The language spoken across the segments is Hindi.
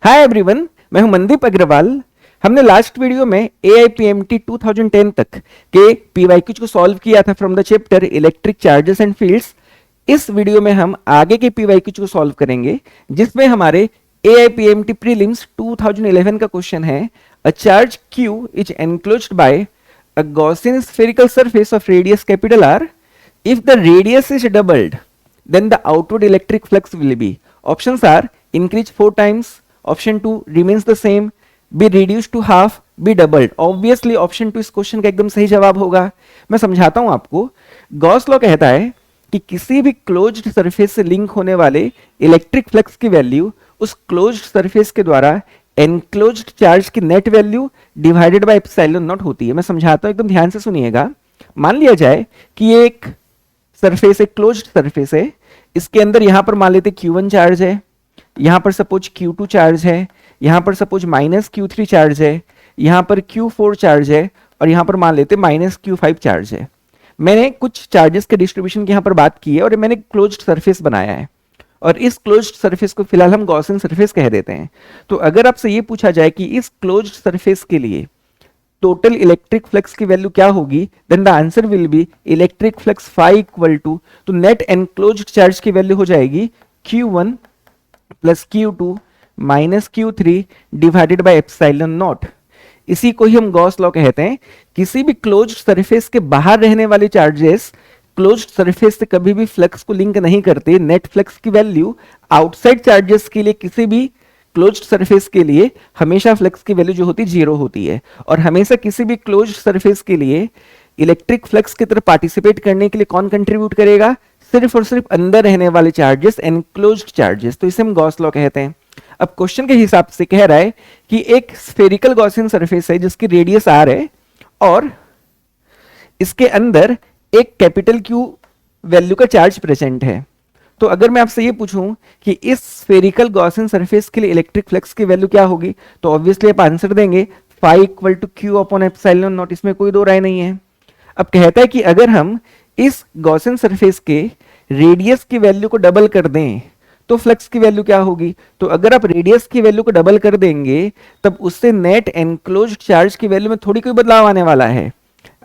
हाय एवरीवन, मैं हूं मनदीप अग्रवाल। हमने लास्ट वीडियो में AIPMT 2010 तक के PYQs को सॉल्व किया था from the chapter electric charges and fields. इस वीडियो में हम आगे के PYQs को सॉल्व करेंगे, जिसमें हमारे AIPMT प्रीलिम्स 2011 का क्वेश्चन है, a charge Q is enclosed bye a Gaussian spherical surface of radius capital R. If the radius is doubled, then the outward electric flux will be. Options are increase 4 times, option 2 remains the same, be reduced to half, be doubled. Obviously option 2 इस क्वेश्चन का एकदम सही जवाब होगा। मैं समझाता हूं आपको। गॉस लॉ कहता है कि किसी भी क्लोज्ड सरफेस से लिंक होने वाले इलेक्ट्रिक फ्लक्स की वैल्यू उस क्लोज्ड सरफेस के द्वारा एनक्लोज्ड चार्ज की net value divided by epsilon not होती है। मैं समझाता हूं, एकदम ध्यान से सुनिएगा। मान लिया जाए कि ये एक सरफेस है, क्लोज्ड सरफेस है। इसके अंदर यहां पर मान लेते Q1 चार्ज है, यहां पर सपोज Q2 चार्ज है, यहां पर सपोज -Q3 चार्ज है, यहां पर Q4 चार्ज है और यहां पर मान लेते -Q5 चार्ज है। मैंने कुछ चार्जेस के डिस्ट्रीब्यूशन की यहां पर बात की है और मैंने क्लोज्ड सरफेस बनाया है और इस क्लोज्ड सरफेस को फिलहाल हम गॉसियन सरफेस कह देते हैं। तो अगर आपसे ये पूछा जाए कि इस क्लोज्ड सरफेस के लिए टोटल इलेक्ट्रिक फ्लक्स की वैल्यू क्या होगी, then the answer will be electric flux phi equal to, तो नेट एनक्लोज्ड चार्ज की वैल्यू हो जाएगी Q1 plus Q2 minus Q3 divided by epsilon naught. इसी को ही हम गॉस लॉ कहते हैं। किसी भी क्लोज्ड सरफेस के बाहर रहने वाले चार्जेस क्लोज्ड सरफेस से कभी भी फ्लक्स को लिंक नहीं करते। नेट फ्लक्स की वैल्यू आउटसाइड चार्जेस के लिए किसी भी क्लोज्ड सरफेस के लिए हमेशा फ्लक्स की वैल्यू जो होती है 0 होती है और हमेशा किसी भी क्लोज्ड सरफेस के लिए इलेक्ट्रिक फ्लक्स की तरफ पार्टिसिपेट करने के लिए कौन कंट्रीब्यूट करेगा? सिर्फ और सिर्फ अंदर रहने वाले चार्जेस, एनक्लोज्ड चार्जेस। तो इसे हम गॉस लॉ कहते हैं। अब क्वेश्चन के हिसाब से कह रहा है कि एक स्फेरिकल गॉसियन सरफेस है जिसकी रेडियस R है और इसके अंदर एक कैपिटल Q वैल्यू का चार्ज प्रेजेंट है। तो अगर मैं आपसे ये पूछूं कि इस स्फेरिकल गॉसियन सरफेस के लिए इलेक्ट्रिक फ्लक्स की वैल्यू क्या होगी, तो ऑब्वियसली आप आंसर देंगे phi equal to Q upon epsilon naught. इसमें कोई दो राय नहीं है। अब कहता है कि अगर हम इस गॉसियन सरफेस के रेडियस की वैल्यू को डबल कर दें तो फ्लक्स की वैल्यू क्या होगी। तो अगर आप रेडियस की वैल्यू को डबल कर देंगे तब उससे नेट एनक्लोज्ड चार्ज की वैल्यू में थोड़ी कोई बदलाव आने वाला है।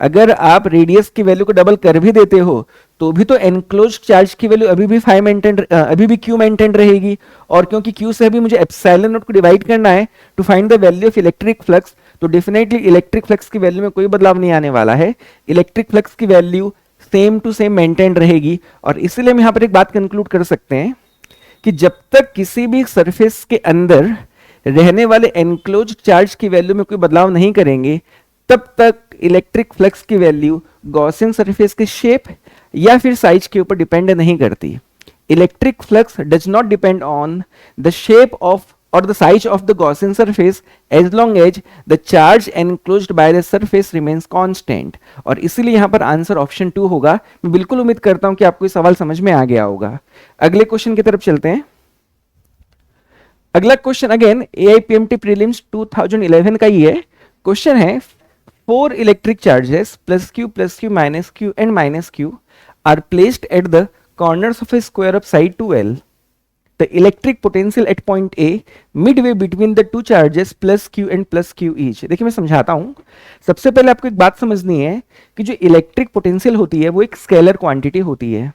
अगर आप रेडियस की वैल्यू को डबल कर भी देते हो तो भी तो एनक्लोज्ड चार्ज की वैल्यू अभी भी Q मेंटेन रहेगी और क्योंकि Q से भी मुझे एप्सिलॉन नॉट को डिवाइड करना है to find the value of electric flux, तो डेफिनेटली इलेक्ट्रिक फ्लक्स की वैल्यू में कोई बदलाव नहीं आने वाला है। इलेक्ट्रिक फ्लक्स की value same to same maintain रहेगी और इसलिए हम यहां पर एक बात कंक्लूड कर सकते हैं कि जब तक किसी भी सरफेस के अंदर रहने वाले एनक्लोज्ड चार्ज की वैल्यू में कोई बदलाव नहीं करेंगे तब तक इलेक्ट्रिक फ्लक्स की वैल्यू गॉसियन सरफेस के शेप या फिर साइज के ऊपर डिपेंड नहीं करती। Electric flux does not depend on the shape of और the size of the Gaussian surface as long as the charge enclosed by the surface remains constant. और इसीलिए यहां पर आंसर ऑप्शन 2 होगा। मैं बिल्कुल उम्मीद करता हूं कि आपको ये सवाल समझ में आ गया होगा। अगले क्वेश्चन की तरफ चलते हैं। अगला क्वेश्चन अगेन AIPMT प्रीलिम्स 2011 का ही है। क्वेश्चन है 4 electric charges plus Q minus Q and minus Q are placed at the corners of a square of side 2L. The electric potential at point A midway between the two charges plus Q and plus Q each. देखिए मैं समझाता हूं। सबसे पहले आपको एक बात समझनी है कि जो इलेक्ट्रिक पोटेंशियल होती है वो एक स्केलर क्वांटिटी होती है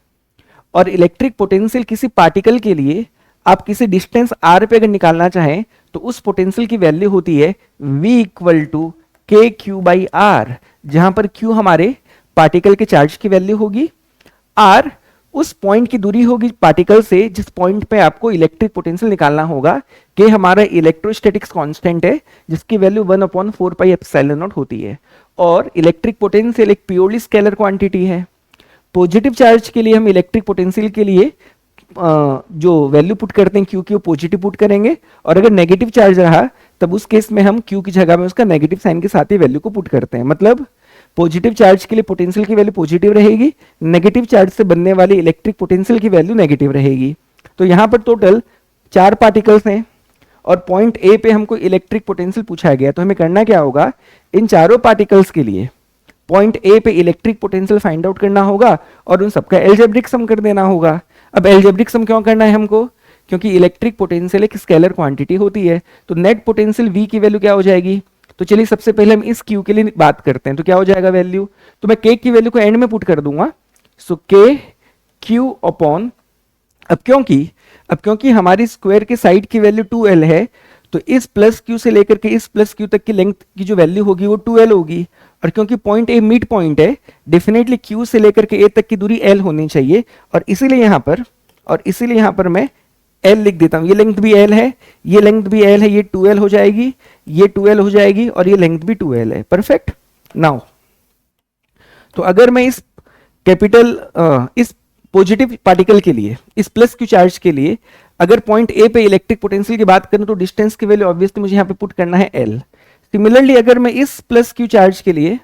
और इलेक्ट्रिक पोटेंशियल किसी पार्टिकल के लिए आप किसी डिस्टेंस R पे अगर निकालना चाहें तो उस पोटेंशियल की वैल्यू होती है V equal to KQ by R, जहां पर Q हमारे पार्टिकल के चार्ज की वैल्यू होगी, R उस पॉइंट की दूरी होगी पार्टिकल से जिस पॉइंट पे आपको इलेक्ट्रिक पोटेंशियल निकालना होगा। K हमारा इलेक्ट्रोस्टैटिक्स कांस्टेंट है जिसकी वैल्यू 1/4 पाई एप्सिलॉन नॉट होती है और इलेक्ट्रिक पोटेंशियल एक प्योरली स्केलर क्वांटिटी है। पॉजिटिव चार्ज के लिए हम इलेक्ट्रिक पोटेंशियल के लिए जो वैल्यू पुट करते हैं Q की वो पॉजिटिव पुट करेंगे और अगर नेगेटिव चार्ज रहा तब उस केस में हम Q की जगह में उसका नेगेटिव साइन के साथ ही वैल्यू को पुट करते हैं। मतलब पॉजिटिव चार्ज के लिए पोटेंशियल की वैल्यू पॉजिटिव रहेगी, नेगेटिव चार्ज से बनने वाली इलेक्ट्रिक पोटेंशियल की वैल्यू नेगेटिव रहेगी। तो यहाँ पर टोटल 4 पार्टिकल्स हैं और पॉइंट A पे हमको इलेक्ट्रिक पोटेंशियल पूछा गया। तो हमें करना क्या होगा, इन चारों पार्टिकल्स के लिए पॉइंट A पे इलेक्ट्रिक पोटेंशियल फाइंड आउट करना होगा और उन सबका एल्जेब्रिक सम कर देना होगा। अब एल्जेब्रिक सम क्यों करना है हमको, क्योंकि इलेक्ट्रिक पोटेंशियल एक स्केलर क्वांटिटी होती है। तो नेट पोटेंशियल V की वैल्यू क्या हो जाएगी? तो चलिए सबसे पहले हम इस Q के लिए बात करते हैं। तो क्या हो जाएगा वैल्यू? तो मैं K की वैल्यू को एंड में पुट कर दूंगा। सो K Q अपॉन, अब क्योंकि हमारी स्क्वायर के साइड की वैल्यू 2L है, तो इस प्लस Q से लेकर के इस प्लस Q तक की लेंथ की जो वैल्यू होगी वो 2L होगी। और क्योंकि पॉइंट A मिड पॉइंट है, डेफिनेटली Q से लेकर के A तक की दूरी L होनी चाहिए। और इसीलिए यहाँ पर मैं L लिख देता हूं। ये लेंथ भी L है, ये लेंथ भी L है, ये 2L हो जाएगी, ये 2L हो जाएगी, और ये लेंथ भी 2L है। परफेक्ट। नाउ तो अगर मैं इस इस पॉजिटिव पार्टिकल के लिए, इस प्लस Q चार्ज के लिए अगर पॉइंट A पे इलेक्ट्रिक पोटेंशियल की बात करूं, तो डिस्टेंस की वैल्यू ऑब्वियसली मुझे यहाँ पे पुट करना है L। सिमिलरली अगर मैं इस प्लस Q चार्ज के लिए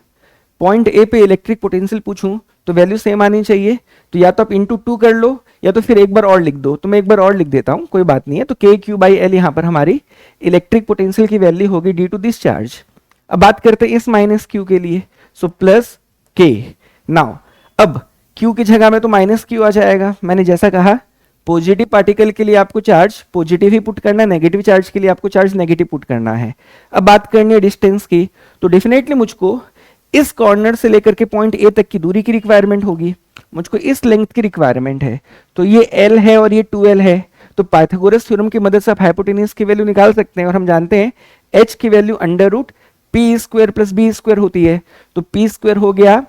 पॉइंट A पे इलेक्ट्रिक पोटेंशियल पूछूं, तो वैल्यू सेम आनी चाहिए। तो या तो आप इंटू 2 कर लो, या तो फिर एक बार और लिख दो। तो मैं एक बार और लिख देता हूं, कोई बात नहीं है। तो KQ/L यहाँ पर हमारी इलेक्ट्रिक पोटेंशियल की वैल्यू होगी ड्यू टू दिस चार्ज। अब बात करते हैं इस माइनस Q के लिए। So plus K। नाउ अब Q की जगह में तो माइनस Q आ जाएगा। मैंने जैसा कहा, पॉजिटिव पार्टिकल के लिए आपको चार्ज पॉजिटिव ही पुट करना है, नेगेटिव चार्ज के लिए आपको चार्ज नेगेटिव पुट करना है। अब बात करनी है डिस्टेंस की, तो डेफिनेटली मुझको इस कॉर्नर से लेकर के पॉइंट A तक की दूरी की रिक्वायरमेंट होगी, मुझको इस लेंथ की रिक्वायरमेंट है। तो ये L है और ये 2L है। तो पाइथागोरस थ्योरम की मदद से आप हाइपोटेन्यूज की वैल्यू निकाल सकते हैं। और हम जानते हैं H की value under root p square plus b square होती है। तो पी स्क्वायर हो गया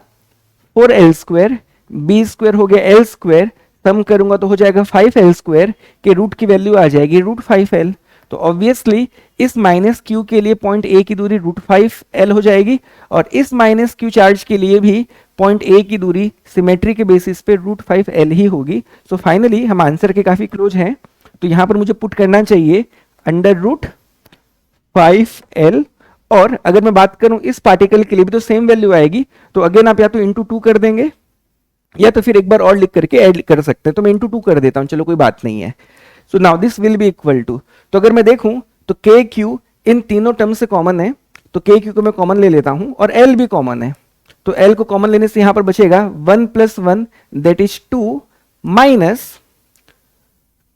4L स्क्वायर, बी स्क्वायर हो गया L स्क्वायर, सम करूंगा तो हो जाएगा 5L स्क्वायर, के रूट की वैल्यू आ जाएगी रूट 5L। तो ऑब्वियसली इस माइनस Q के लिए पॉइंट A की दूरी रूट 5L हो जाएगी, और इस माइनस Q चार्ज के लिए भी पॉइंट A की दूरी सिमेट्री के बेसिस पे रूट 5L ही होगी। सो फाइनली हम आंसर के काफी क्लोज हैं। तो यहां पर मुझे पुट करना चाहिए अंडर रूट 5L। और अगर मैं बात करूं इस पार्टिकल के लिए भी तो सेम वैल्यू आएगी। तो अगेन आप या तो इंटू 2 कर देंगे, या तो फिर एक बार और लिख करके ऐड कर सकते हैं। तो मैं इंटू 2 कर देता हूं, चलो कोई बात नहीं है। So now this will be equal to, तो अगर मैं देखूं तो KQ इन तीनों टर्म से कॉमन है, तो KQ को मैं कॉमन ले लेता हूं, और L भी कॉमन है। तो L को कॉमन लेने से यहां पर बचेगा 1 + 1 that is 2 minus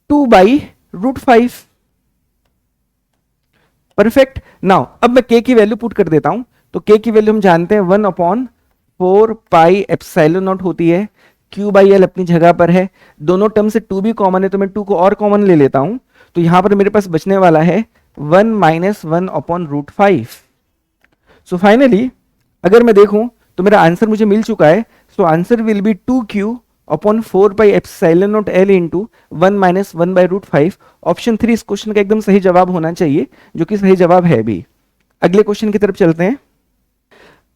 2 by root 5। Perfect. Now अब मैं K की वैल्यू पुट कर देता हूं। तो K की वैल्यू हम जानते हैं 1/4 पाई एप्सिलॉन नॉट होती है। Q/L अपनी जगह पर है, दोनों टर्म से 2 भी कॉमन है, तो मैं 2 को और कॉमन ले लेता हूं। तो यहां पर मेरे पास बचने वाला है 1 - 1/√5। सो फाइनली अगर मैं देखूं तो मेरा आंसर मुझे मिल चुका है। So answer will B 2Q/4 pi epsilon not L into 1 - 1/√5। Option 3 इस क्वेश्चन का एकदम सही जवाब होना चाहिए, जो कि सही जवाब है भी। अगले क्वेश्चन की तरफ चलते हैं।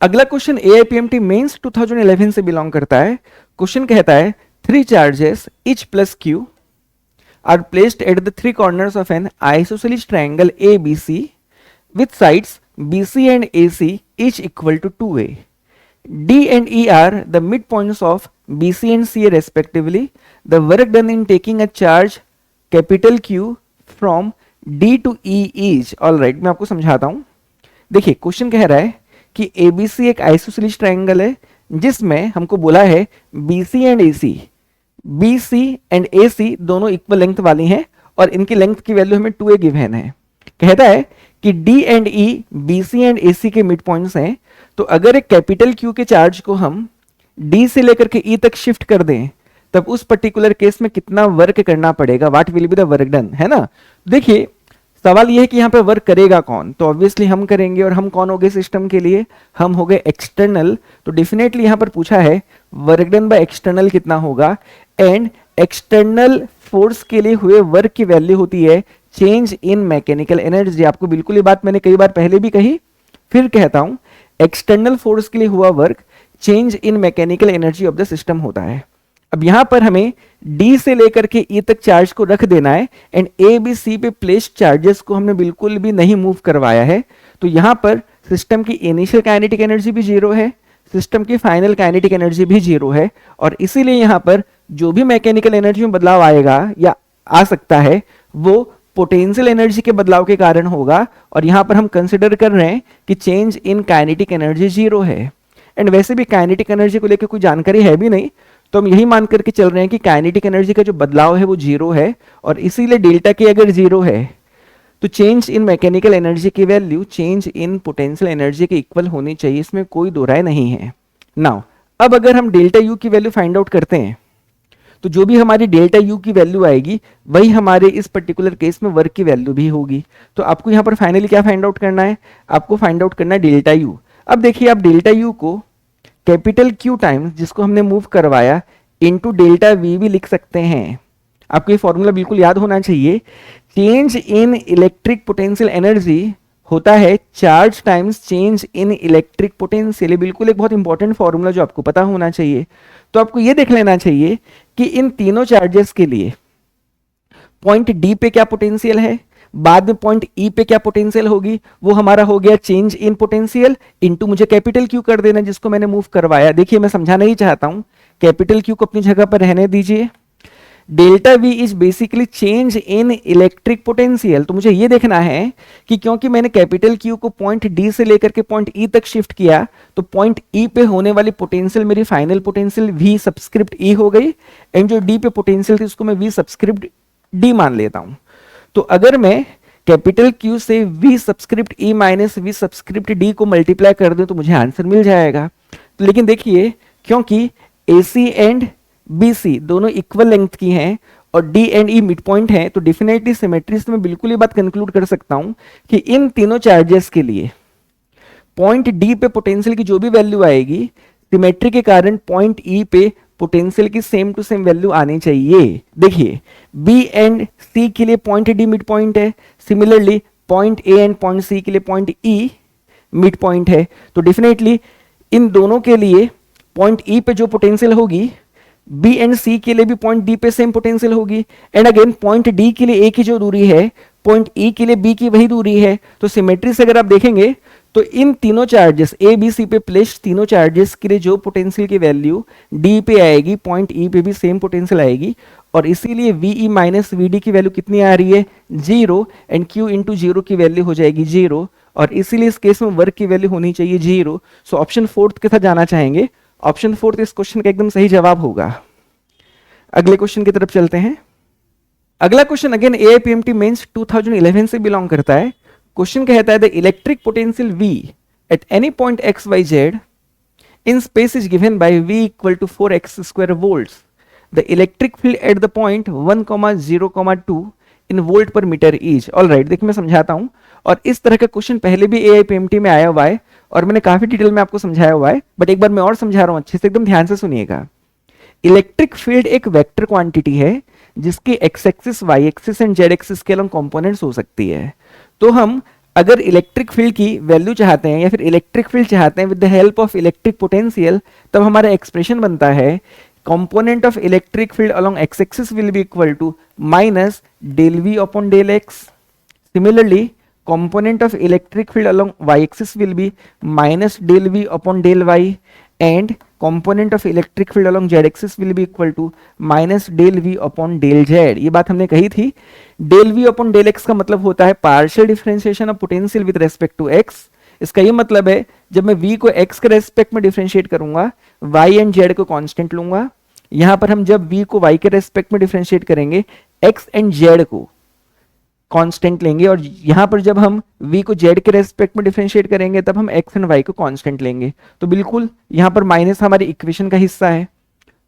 अगला क्वेश्चन AIPMT मेंस 2011 से बिलोंग करता है। क्वेश्चन कहता है 3 charges each plus Q are placed at the 3 corners of an isosceles triangle ABC with sides BC and AC each equal to 2A. D and E are the midpoints of BC and CA respectively. The work done in taking a charge capital Q from D to E is, all right, मैं आपको समझाता हूं। देखिए क्वेश्चन कह रहा है कि ABC एक आइसोसेलेस ट्रायंगल है, जिसमें हमको बोला है BC एंड AC दोनों इक्वल लेंथ वाली हैं, और इनकी लेंथ की वैल्यू हमें 2A गिवन है। कहता है कि D and E BC and AC के मिड पॉइंट्स हैं। तो अगर एक कैपिटल Q के चार्ज को हम D से लेकर के E तक शिफ्ट कर दें, तब उस पर्टिकुलर केस में कितना वर्क करना पड़ेगा, what will be the work done, है ना। देखिए सवाल यह है कि यहाँ पे वर्क करेगा कौन, तो ऑब्वियसली हम करेंगे, और हम कौन हो गए सिस्टम के लिए, हम हो गए एक्सटर्नल। तो डेफिनेटली यहाँ पर पूछा है वर्क डन बाय एक्सटर्नल कितना होगा, एंड एक्सटर्नल फोर्स के लिए हुए वर्क की वैल्यू होती है चेंज इन मैकेनिकल एनर्जी। आपको बिल्कुल ये बात मैंने कई बार पहले भी कही, फिर कहता हूं, एक्सटर्नल फोर्स के लिए हुआ work change in mechanical energy of the system होता है। अब यहां पर हमें D से लेकर के E तक चार्ज को रख देना है, एंड A B C पे प्लेस्ड चार्जेस को हमने बिल्कुल भी नहीं मूव करवाया है। तो यहां पर सिस्टम की इनिशियल काइनेटिक एनर्जी भी 0 है, सिस्टम की फाइनल काइनेटिक एनर्जी भी 0 है, और इसीलिए यहां पर जो भी मैकेनिकल एनर्जी में बदलाव आएगा या आ सकता है वो पोटेंशियल एनर्जी के बदलाव के कारण होगा। और यहां पर हम कंसिडर कर रहे हैं कि चेंज इन काइनेटिक एनर्जी 0 है, एंड वैसे भी काइनेटिक एनर्जी को लेकर कोई जानकारी है भी नहीं, तो हम यही मान करके चल रहे हैं कि काइनेटिक एनर्जी का जो बदलाव है वो जीरो है, और इसीलिए डेल्टा के अगर जीरो है तो चेंज इन मैकेनिकल एनर्जी की value change in potential energy के इक्वल होनी चाहिए, इसमें कोई दो राय नहीं है। नाउ अब अगर हम डेल्टा यू की वैल्यू फाइंड आउट करते हैं तो जो भी हमारी डेल्टा यू की वैल्यू आएगी वही हमारे इस पर्टिकुलर केस में वर्क की वैल्यू भी होगी। तो आपको यहाँ पर फाइनली क्या फाइंड आउट करना है, आपको फाइंड आउट करना है डेल्टा यू। अब देखिए आप डेल्टा यू को कैपिटल क्यू टाइम्स जिसको हमने मूव करवाया इनटू डेल्टा वी भी लिख सकते हैं। आपको ये फॉर्मूला बिल्कुल याद होना चाहिए। Change in electric potential energy होता है charge times change in electric potential. ये बिल्कुल एक बहुत इंपॉर्टेंट फॉर्मूला जो आपको पता होना चाहिए। तो आपको ये देख लेना चाहिए कि इन तीनों चार्जेस के लिए पॉइंट डी पे क्या पोटेंशियल है, बाद में पॉइंट ई पे क्या पोटेंशियल होगी, वो हमारा हो गया चेंज इन पोटेंशियल इनटू मुझे कैपिटल क्यू कर देना जिसको मैंने मूव करवाया। देखिए मैं समझाना ही चाहता हूं, कैपिटल क्यू को अपनी जगह पर रहने दीजिए। Delta we is basically change in electric potential. तो मुझे ये देखना है कि क्योंकि मैंने कैपिटल क्यू को पॉइंट डी से लेकर के पॉइंट ई तक शिफ्ट किया तो पॉइंट ई पे होने वाली पोटेंशियल मेरी फाइनल पोटेंशियल वी सब्सक्रिप्ट ई हो गई, एंड जो डी पे पोटेंशियल थी उसको मैं वी सब्सक्रिप्ट डी मान लेता हूं। तो अगर मैं कैपिटल क्यू से we subscript E minus we subscript D को मल्टीप्लाई कर दूं तो मुझे आंसर मिल जाएगा। तो लेकिन देखिए क्योंकि AC एंड BC दोनों इक्वल लेंथ की हैं और D and E mid point है तो डेफिनेटली सिमेट्री से मैं बिल्कुल ये बात कंक्लूड कर सकता हूं कि इन तीनों चार्जेस के लिए पॉइंट D पे पोटेंशियल की जो भी वैल्यू आएगी सिमेट्री के कारण पॉइंट E पे पोटेंशियल की सेम टू सेम वैल्यू आनी चाहिए। देखिए B एंड C के लिए पॉइंट D मिड पॉइंट है, similarly point A and point C के लिए पॉइंट E मिड पॉइंट है। तो डेफिनेटली इन दोनों के लिए पॉइंट E पे जो पोटेंशियल होगी B एंड C के लिए भी पॉइंट D पे सेम पोटेंशियल होगी, एंड अगेन पॉइंट D के लिए A की जो दूरी है पॉइंट E के लिए B की वही दूरी है। तो सिमेट्री से अगर आप देखेंगे तो इन तीनों चार्जेस A B C पे प्लेस्ड तीनों चार्जेस के लिए जो पोटेंशियल की वैल्यू D पे आएगी पॉइंट E पे भी सेम पोटेंशियल आएगी, और इसीलिए VE माइनस VD की वैल्यू कितनी आ रही है 0, एंड Q इंटू 0 की वैल्यू हो जाएगी 0, और इसीलिए इस केस में वर्क की वैल्यू होनी चाहिए 0। सो ऑप्शन फोर्थ के साथ जाना चाहेंगे। ऑप्शन फोर्थ इस क्वेश्चन का एकदम सही जवाब होगा। अगले क्वेश्चन की तरफ चलते हैं। अगला क्वेश्चन अगेन AIPMT मेंस 2011 से बिलोंग करता है। क्वेश्चन कहता है the electric potential V at any point XYZ in space is given by V equal to 4x square volts. The electric field at the point 1, 0, 2 in volt per meter each. All right, देखिए मैं समझाता हूं, और इस तरह का क्वेश्चन पहले भी AIPMT में आया हुआ है और मैंने काफी डिटेल में आपको समझाया हुआ है, बट एक बार मैं और समझा रहा हूं अच्छे से, एकदम ध्यान से सुनिएगा। इलेक्ट्रिक फील्ड एक वेक्टर क्वांटिटी है जिसकी x axis y axis and z axis के अलग कंपोनेंट्स हो सकती है। तो हम अगर इलेक्ट्रिक फील्ड की वैल्यू चाहते हैं या फिर इलेक्ट्रिक फील्ड चाहते हैं with the help of electric potential, तब हमारा एक्सप्रेशन बनता है component of electric field along x axis will be equal to minus del v upon del x. Similarly, component of electric field along y axis will be minus del v upon del y, and component of electric field along z axis will be equal to minus del v upon del z. ये बात हमने कही थी। del v upon del x का मतलब होता है partial differentiation of potential with respect to x. इसका ये मतलब है जब मैं v को x के रेस्पेक्ट में डिफरेंशिएट करूंगा y एंड z को कांस्टेंट लूंगा। यहां पर हम जब v को y के रेस्पेक्ट में डिफरेंशिएट करेंगे x एंड z को कांस्टेंट लेंगे, और यहां पर जब हम v को z के रेस्पेक्ट में डिफरेंशिएट करेंगे तब हम x एंड y को कांस्टेंट लेंगे। तो बिल्कुल यहां पर माइनस हमारी इक्वेशन का हिस्सा है।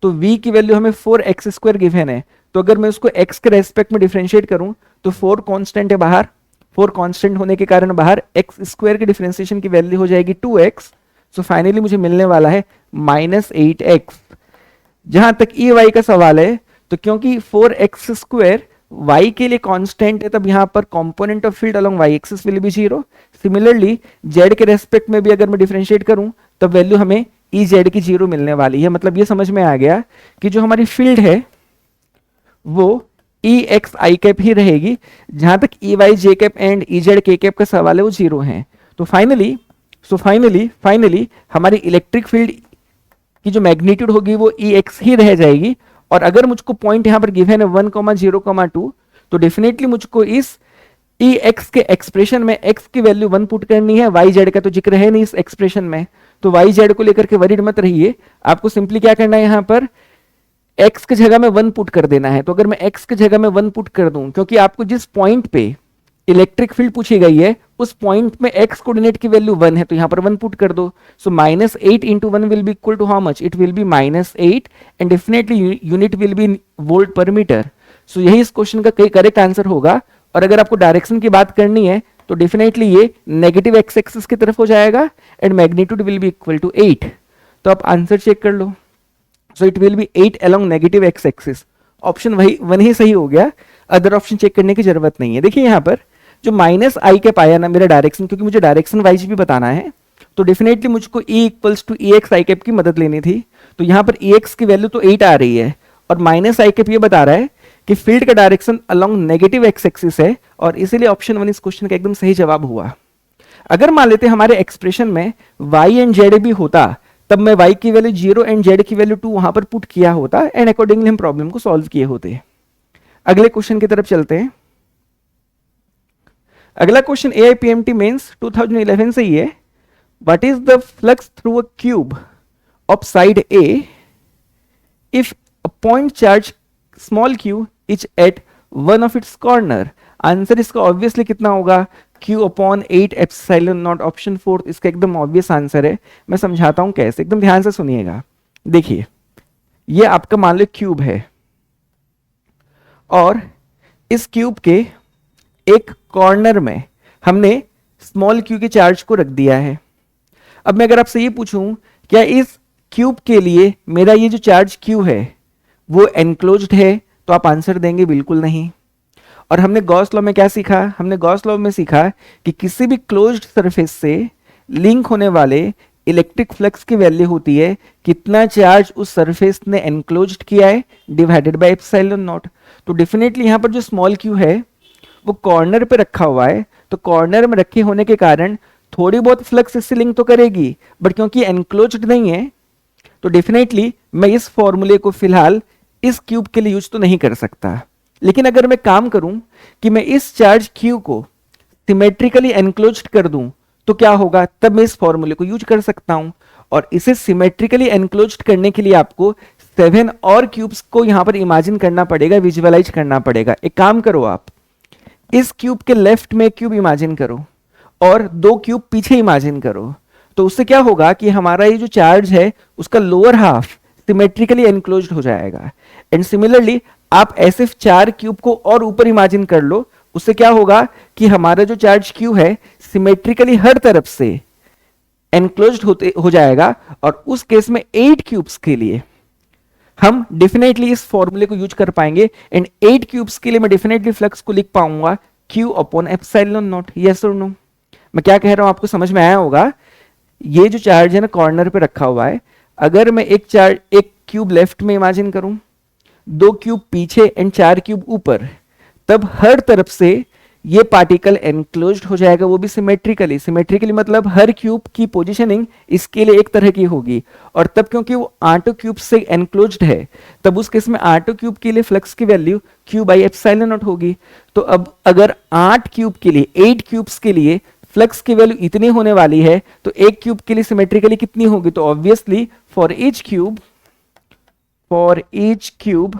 तो v की वैल्यू हमें 4x स्क्वायर गिवन है, तो अगर मैं उसको x के रेस्पेक्ट में डिफरेंशिएट करूं तो 4 कांस्टेंट है बाहर, 4 कांस्टेंट होने के कारण बाहर x स्क्वायर के डिफरेंशिएशन की वैल्यू हो जाएगी 2x। सो फाइनली मुझे मिलने वाला है -8x। जहां तक ई वाई का सवाल है तो क्योंकि 4x स्क्वायर y के लिए कांस्टेंट है तब यहां पर component of field along y axis will be 0। Similarly z के रेस्पेक्ट में भी अगर मैं डिफरेंशिएट करूं तब वैल्यू हमें ई जेड की 0 मिलने वाली है। मतलब ये समझ में आ गया कि जो हमारी फील्ड है वो ई एक्स आई कैप ही रहेगी। जहां तक E y j cap and E z k cap का सवाल है वो 0 है। तो फाइनली हमारी इलेक्ट्रिक फील्ड की जो मैग्नीट्यूड होगी वो ई एक्स ही रह जाएगी। और अगर मुझको पॉइंट यहां पर गिवन है 1, 0, 2 तो डेफिनेटली मुझको इस ई एक्स के एक्सप्रेशन में एक्स की वैल्यू 1 पुट करनी है। वाई जेड का तो जिक्र है नहीं इस एक्सप्रेशन में, तो वाई जेड को लेकर के वरीड मत रहिए। आपको सिंपली क्या करना है, यहां पर x की जगह में 1 पुट कर देना है। तो अगर मैं x की जगह में 1 पुट कर दूं, क्योंकि आपको जिस पॉइंट पे इलेक्ट्रिक फील्ड पूछी गई है उस पॉइंट में x कोऑर्डिनेट की वैल्यू 1 है, तो यहां पर 1 पुट कर दो। So -8 into 1 will be equal to how much, it will be -8 and definitely unit will be volt per metre. So यही इस क्वेश्चन का करेक्ट आंसर होगा। और अगर आपको डायरेक्शन की बात करनी है तो डेफिनेटली ये नेगेटिव एक्स एक्सिस की तरफ हो जाएगा and magnitude will be equal to 8। तो आप आंसर चेक कर लो। So it will be 8 along negative x axis. Option वही 1 ही सही हो गया, अदर ऑप्शन चेक करने की जरूरत नहीं है। देखिए यहाँ पर जो माइनस आई के पाया ना मेरा डायरेक्शन, क्योंकि मुझे डायरेक्शन वाइज भी बताना है तो डेफिनेटली मुझको E equals to E x i cap की मदद लेनी थी। तो यहाँ पर ई एक्स की वैल्यू तो 8 आ रही है और माइनस आई कैप ये बता रहा है कि फील्ड का direction along negative x axis है और इसीलिए ऑप्शन 1 इस क्वेश्चन का एकदम सही जवाब हुआ। अगर मान लेते हमारे एक्सप्रेशन में y एंड z भी होता तब मैं y की वैल्यू 0 एंड z की वैल्यू 2 वहां पर पुट किया होता एंड अकॉर्डिंगली हम प्रॉब्लम को सॉल्व किए होते। अगले क्वेश्चन की तरफ चलते हैं। अगला क्वेश्चन AIPMT मेंस 2011 से ही है। What is the flux through a cube of side A if a point charge small q is at one of its corner. Answer इसका ऑब्वियसली कितना होगा, Q/8 एप्सिलॉन नॉट। ऑप्शन 4 इसका एकदम ऑब्वियस आंसर है। मैं समझाता हूं कैसे, एकदम ध्यान से सुनिएगा। देखिए ये आपका मान लो क्यूब है और इस क्यूब के एक कॉर्नर में हमने स्मॉल q के चार्ज को रख दिया है। अब मैं अगर आपसे ये पूछूं क्या इस क्यूब के लिए मेरा ये जो चार्ज q है वो एनक्लोज्ड है, तो आप आंसर देंगे बिल्कुल नहीं। और हमने गॉस लॉ में क्या सीखा, हमने गॉस लॉ में सीखा कि किसी भी क्लोज्ड सरफेस से लिंक होने वाले इलेक्ट्रिक फ्लक्स की वैल्यू होती है कितना चार्ज उस सरफेस ने एनक्लोज्ड किया है डिवाइडेड बाय एप्सिलॉन नॉट। तो डेफिनेटली यहां पर जो स्मॉल q है वो कॉर्नर पे रखा हुआ है, तो कॉर्नर में रखे होने के कारण थोड़ी बहुत फ्लक्स इससे लिंक तो करेगी, बट क्योंकि एनक्लोज्ड नहीं है तो डेफिनेटली मैं इस फॉर्मूले को फिलहाल इस क्यूब के लिए यूज तो नहीं कर सकता। लेकिन अगर मैं काम करूं कि मैं इस चार्ज q को सिमेट्रिकली एनक्लोज्ड कर दूं तो क्या होगा, तब मैं इस फॉर्मूले को यूज कर सकता हूं। और इसे सिमेट्रिकली एनक्लोज्ड करने के लिए आपको 7 और क्यूब्स को यहां पर इमेजिन करना पड़ेगा, विजुअलाइज करना पड़ेगा। एक काम करो, आप इस क्यूब के लेफ्ट में क्यूब इमेजिन करो और 2 क्यूब पीछे इमेजिन करो, तो उससे क्या होगा कि हमारा ये जो चार्ज है उसका लोअर हाफ सिमेट्रिकली एनक्लोज्ड हो जाएगा। एंड सिमिलरली आप ऐसे 4 क्यूब को और ऊपर इमेजिन कर लो, उससे क्या होगा कि हमारा जो चार्ज क्यू है सिमेट्रिकली हर तरफ से एनक्लोज्ड हो जाएगा। और उस केस में 8 क्यूब्स के लिए हम डेफिनेटली इस फॉर्मूले को यूज कर पाएंगे एंड 8 क्यूब्स के लिए मैं डेफिनेटली फ्लक्स को लिख पाऊंगा Q/एप्सिलॉन नॉट। यस और नो? मैं क्या कह रहा हूं आपको समझ में आया होगा। ये जो चार्ज है ना कॉर्नर पे रखा हुआ है, अगर मैं एक क्यूब लेफ्ट में इमेजिन करूं, 2 क्यूब पीछे एंड 4 क्यूब ऊपर, तब हर तरफ से ये पार्टिकल एनक्लोज्ड हो जाएगा, वो भी सिमेट्रिकली। सिमेट्रिकली मतलब हर क्यूब की पोजीशनिंग इसके लिए एक तरह की होगी। और तब क्योंकि वो 8 क्यूब से एनक्लोज्ड है तब उस केस में 8 क्यूब के लिए फ्लक्स की वैल्यू Q/एप्सिलॉन नॉट होगी। तो अब अगर 8 क्यूब के लिए 8 क्यूब्स के लिए फ्लक्स की वैल्यू इतनी होने वाली है तो एक क्यूब के लिए सिमेट्रिकली कितनी होगी, तो ऑब्वियसली फॉर ईच क्यूब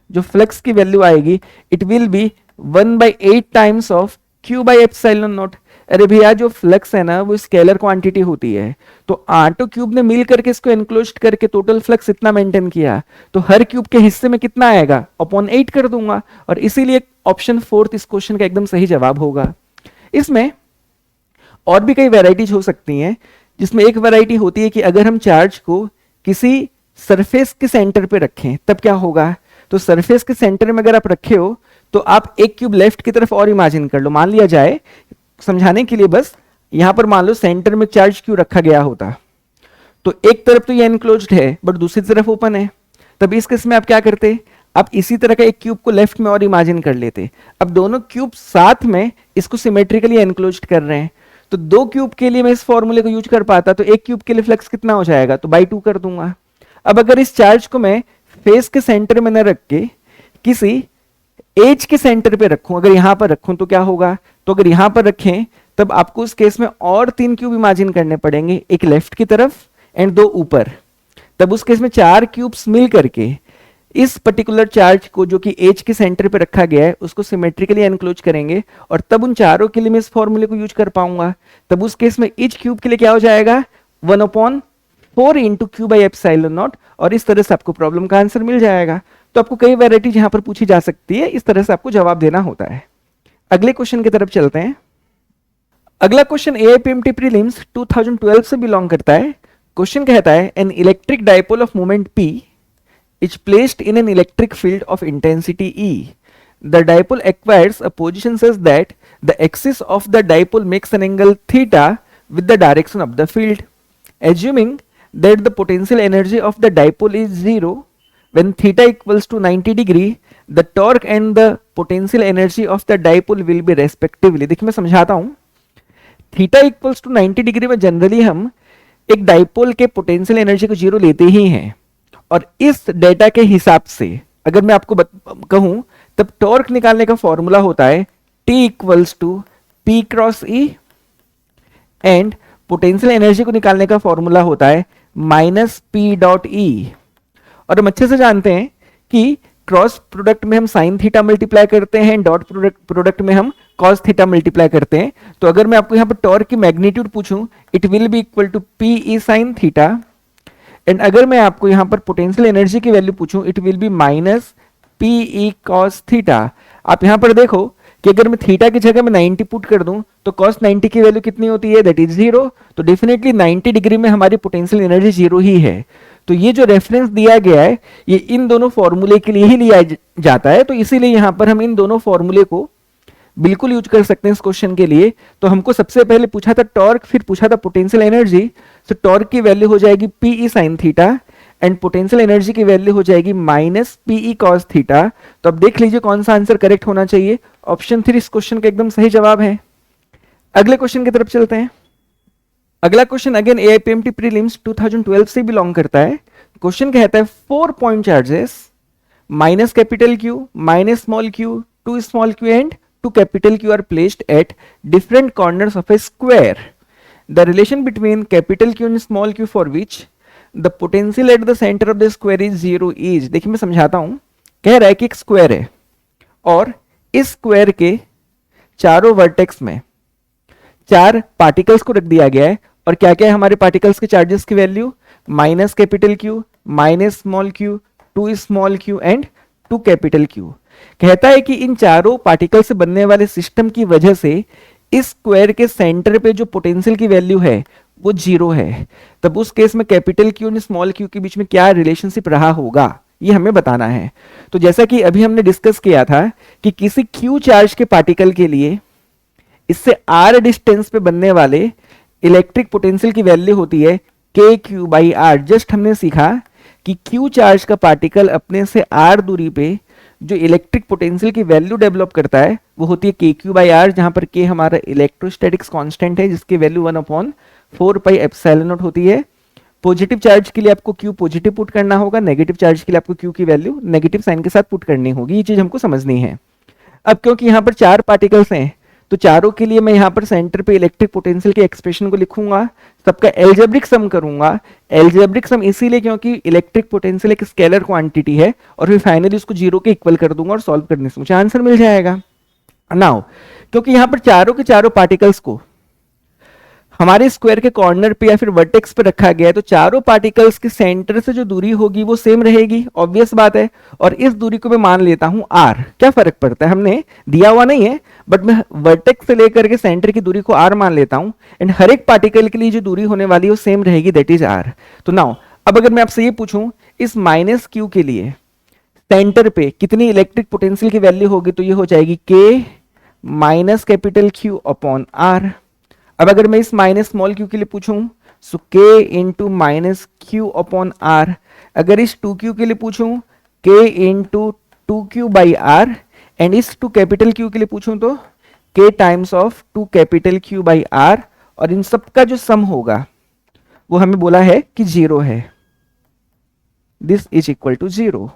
जो फ्लक्स की वैल्यू आएगी it will be 1/8 times of Q/एप्सिलॉन नॉट। अरे भैया जो फ्लक्स है ना वो स्केलर क्वांटिटी होती है, तो 8 क्यूब ने मिल करके इसको एनक्लोज्ड करके टोटल फ्लक्स इतना मेंटेन किया, तो हर क्यूब के हिस्से में कितना आएगा, अपॉन 8 कर दूंगा। और इसीलिए ऑप्शन 4 इस क्वेश्चन का एकदम सही जवाब होगा। इसमें और भी कई वैरायटीज हो सकती हैं, जिसमें एक वैरायटी होती है कि अगर हम चार्ज को किसी सरफेस के सेंटर पे रखें तब क्या होगा। तो सरफेस के सेंटर में अगर आप रखे हो तो आप एक क्यूब लेफ्ट की तरफ और इमेजिन कर लो। मान लिया जाए समझाने के लिए बस, यहां पर मान लो सेंटर में चार्ज क्यू रखा गया होता, तो एक तरफ तो ये एनक्लोज्ड है बट दूसरी तरफ ओपन है, तब इस केस में आप क्या करते, आप इसी तरह का एक क्यूब को लेफ्ट में और इमेजिन कर लेते। अब दोनों क्यूब साथ में इसको सिमेट्रिकली एनक्लोज्ड कर रहे हैं, तो 2 क्यूब के लिए मैं इस फॉर्मूले को यूज कर पाता, तो एक क्यूब के लिए फ्लक्स कितना हो जाएगा, तो बाई 2 कर दूंगा। अब अगर इस चार्ज को मैं फेस के सेंटर में न रख के किसी एज के सेंटर पे रखूं, अगर यहां पर रखूं तो क्या होगा, तो अगर यहां पर रखें तब आपको उस केस में और 3 क्यूब इमेजिन करने पड़ेंगे, एक लेफ्ट की तरफ एंड 2 ऊपर। तब उस केस में 4 क्यूब्स मिल करके इस पर्टिकुलर चार्ज को जो कि एज के सेंटर पे रखा गया है उसको सिमेट्रिकली एनक्लोज करेंगे और तब उन चारों के लिए मैं इस फॉर्मूले को यूज कर पाऊंगा। तब उस केस में एच क्यूब के लिए क्या हो जाएगा 1/4 into Q by epsilon not, और इस तरह से आपको प्रॉब्लम का आंसर मिल जाएगा। तो आपको कई वैरायटीज यहां पर पूछी जा सकती है, इस तरह से आपको जवाब देना होता है। अगले क्वेश्चन की तरफ चलते हैं। अगला क्वेश्चन एआईपीएमटी प्रीलिम्स 2012 से बिलोंग करता है। क्वेश्चन कहता है an electric dipole of moment P is placed in an electric field of intensity E. The dipole acquires a position such that the axis of the dipole makes an angle theta with the direction of the field. Assuming that the potential energy of the dipole is 0, when theta equals to 90 degree, the torque and the potential energy of the dipole will be respectively. देखिए मैं समझाता हूं। थीटा इक्वल्स टू 90 डिग्री में जनरली हम एक डाइपोल के पोटेंशियल एनर्जी को जीरो लेते ही हैं, और इस डेटा के हिसाब से अगर मैं आपको कहूं तब टॉर्क निकालने का फॉर्मूला होता है T equals to P cross E, and potential energy को निकालने का फॉर्मूला होता है माइनस P डॉट E। और हम अच्छे से जानते हैं कि क्रॉस प्रोडक्ट में हम साइन थीटा मल्टीप्लाई करते हैं, डॉट प्रोडक्ट में हम कॉस थीटा मल्टीप्लाई करते हैं। तो अगर मैं आपको यहाँ पर टॉर्क की मैग्नीट्यूड पूछूं it will be equal to p E sine theta, and अगर मैं आपको यहाँ पर पोटेंशियल एनर्जी की वैल्यू पूछूं it will be minus p E cos theta. आप यहाँ पर देखो कि अगर मैं थीटा की जगह में 90 पुट कर दूं तो कॉस 90 की वैल्यू कितनी होती है, दैट इज 0। तो डेफिनेटली 90 डिग्री में हमारी पोटेंशियल एनर्जी 0 ही है। तो ये जो रेफरेंस दिया गया है ये इन दोनों फॉर्मूले के लिए ही लिया जाता है, तो इसीलिए यहाँ पर हम इन दोनों फॉर्मूले को बिल्कुल यूज कर सकते हैं इस क्वेश्चन के लिए। तो हमको सबसे पहले पूछा था टॉर्क, फिर पूछा था पोटेंशियल एनर्जी। तो टॉर्क की वैल्यू हो जाएगी P E sine theta and potential energy की वैल्यू हो जाएगी minus p E cos theta. तो अब देख लीजिए कौन सा आंसर करेक्ट होना चाहिए। ऑप्शन 3 इस क्वेश्चन का एकदम सही जवाब है। अगले क्वेश्चन की तरफ चलते हैं। अगला क्वेश्चन अगेन एआईपीएमटी प्रीलिम्स 2012 से बिलोंग करता है। क्वेश्चन कहता है 4 point charges minus capital Q, minus small Q, 2 small Q and 2 capital Q are placed at different corners of a square. The relation between capital Q and small q for which the potential at the center of the square is 0 is। देखिए मैं समझाता हूं। कह रहा है कि एक स्क्वायर है और इस स्क्वायर के चारों वर्टेक्स में 4 पार्टिकल्स को रख दिया गया है, और क्या क्या है हमारे पार्टिकल्स के चार्जेस की value minus capital Q, minus small q, 2 small q and 2 capital Q। कहता है कि इन चारों पार्टिकल से बनने वाले सिस्टम की वजह से इस स्क्वायर के सेंटर पे जो पोटेंशियल की वैल्यू है वो 0 है। तब उस केस में कैपिटल क्यू और स्मॉल क्यू के बीच में क्या रिलेशनशिप रहा होगा ये हमें बताना है। तो जैसा कि अभी हमने डिस्कस किया था कि किसी क्यू चार्ज के पार्टिकल के लिए इससे आर डिस्टेंस पे बनने वाले इलेक्ट्रिक पोटेंशियल की वैल्यू होती है के क्यू बाई आर। जस्ट हमने सीखा कि क्यू चार्ज का पार्टिकल अपने से आर दूरी पे जो इलेक्ट्रिक पोटेंशियल की वैल्यू डेवलप करता है वो होती है के क्यू बाई आर, जहां पर के हमारा इलेक्ट्रोस्टैटिक्स कांस्टेंट है जिसकी वैल्यू 1/4 पाई एप्सिलॉन नॉट होती है। पॉजिटिव चार्ज के लिए आपको क्यू पॉजिटिव पुट करना होगा, नेगेटिव चार्ज के लिए आपको क्यू की वैल्यू नेगेटिव साइन के साथ पुट करनी होगी। ये चीज हमको समझनी है। अब क्योंकि यहाँ पर 4 पार्टिकल्स हैं तो चारों के लिए मैं यहाँ पर सेंटर पे इलेक्ट्रिक पोटेंशियल की एक्सप्रेशन को लिखूंगा, सबका एल्जेब्रिक सम करूंगा। एल्जेब्रिक सम इसीलिए क्योंकि इलेक्ट्रिक पोटेंशियल एक स्केलर क्वांटिटी है, और फिर फाइनली उसको 0 के इक्वल कर दूंगा और सॉल्व करने से मुझे आंसर मिल जाएगा। नाउ क्योंकि यहाँ पर चारों के चारों पार्टिकल्स को हमारे स्क्वायर के कॉर्नर पे या फिर वर्टेक्स पे रखा गया है, तो चारों पार्टिकल्स के सेंटर से जो दूरी होगी वो सेम रहेगी, ऑब्वियस बात है। और इस दूरी को मैं मान लेता हूं r। क्या फर्क पड़ता है, हमने दिया हुआ नहीं है बट मैं वर्टेक्स से लेकर के सेंटर की दूरी को r मान लेता हूं, एंड हर एक पार्टिकल के लिए जो दूरी होने वाली है वो सेम रहेगी, दैट इज r। तो नाउ अब अगर मैं आपसे ये पूछूं इस माइनस q के लिए सेंटर पे कितनी इलेक्ट्रिक पोटेंशियल की वैल्यू होगी, तो ये हो जाएगी k minus capital Q upon r। अब अगर मैं इस माइनस स्मॉल क्यू के लिए पूछूं so k into minus q upon r. अगर इस 2q के लिए पूछूं k into 2q by r, and इस 2 कैपिटल Q के लिए पूछूं तो k times of 2 capital Q by r, और इन सब का जो सम होगा वो हमें बोला है कि 0 है। This is equal to 0,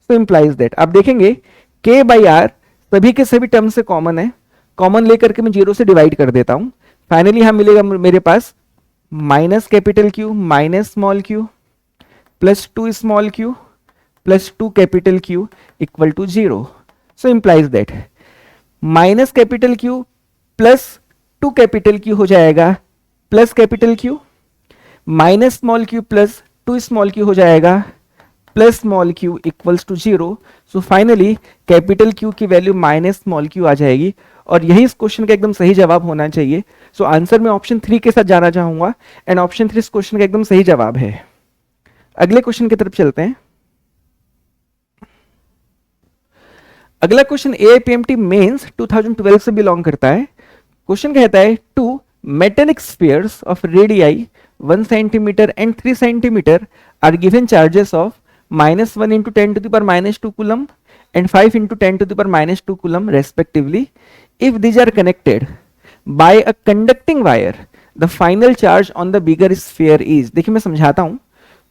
so implies that. आप देखेंगे k बाई आर सभी के सभी टर्म से कॉमन है, कॉमन लेकर के मैं 0 से डिवाइड कर देता हूं। फाइनली यहां मिलेगा मेरे पास minus capital Q minus small q plus 2 small q plus 2 capital Q equal to 0. So implies that minus capital Q plus 2 capital Q हो जाएगा plus capital Q, minus small Q plus 2 small Q हो जाएगा plus small Q equals to 0. So finally capital Q की वैल्यू माइनस स्मॉल क्यू आ जाएगी और यही इस क्वेश्चन का एकदम सही जवाब होना चाहिए. सो आंसर में ऑप्शन 3 के साथ जाना चाहूंगा एंड ऑप्शन 3 इस क्वेश्चन का एकदम सही जवाब है. अगले क्वेश्चन की तरफ चलते हैं. अगला क्वेश्चन एआईपीएमटी मेंस 2012 से बिलोंग करता है. क्वेश्चन कहता है two metallic spheres of radii 1 centimeter and 3 centimeter are given charges of -1 into 10 to the power -2 coulomb and 5 into 10 to the power -2 coulomb respectively. If these are connected by a conducting wire, the final charge on the bigger sphere is. देखिए मैं समझाता हूं.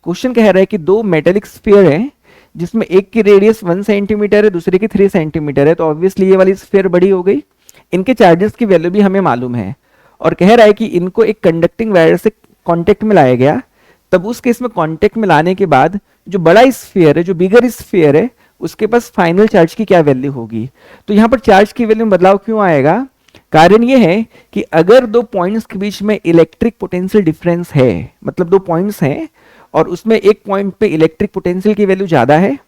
क्वेश्चन कह रहा है कि दो मेटेलिक स्फीयर हैं जिसमें एक की रेडियस 1 सेंटीमीटर है, दूसरे की 3 सेंटीमीटर है. तो ऑब्वियसली ये वाली स्फीयर बड़ी हो गई. इनके चार्जेस की वैल्यू भी हमें मालूम है और कह रहा है कि इनको एक कंडक्टिंग वायर से कांटेक्ट में लाया गया. तब उस केस में कांटेक्ट में लाने के बाद जो बड़ा स्फीयर है, जो बिगर स्फीयर है, उसके पास फाइनल चार्ज की क्या वैल्यू होगी. तो यहाँ पर चार्ज की वैल्यू में बदलाव क्यों आएगा? कारण ये है कि अगर दो पॉइंट्स के बीच में इलेक्ट्रिक पोटेंशियल डिफरेंस है, मतलब दो पॉइंट्स हैं और उसमें एक पॉइंट पे इलेक्ट्रिक पोटेंशियल की वैल्यू ज्यादा है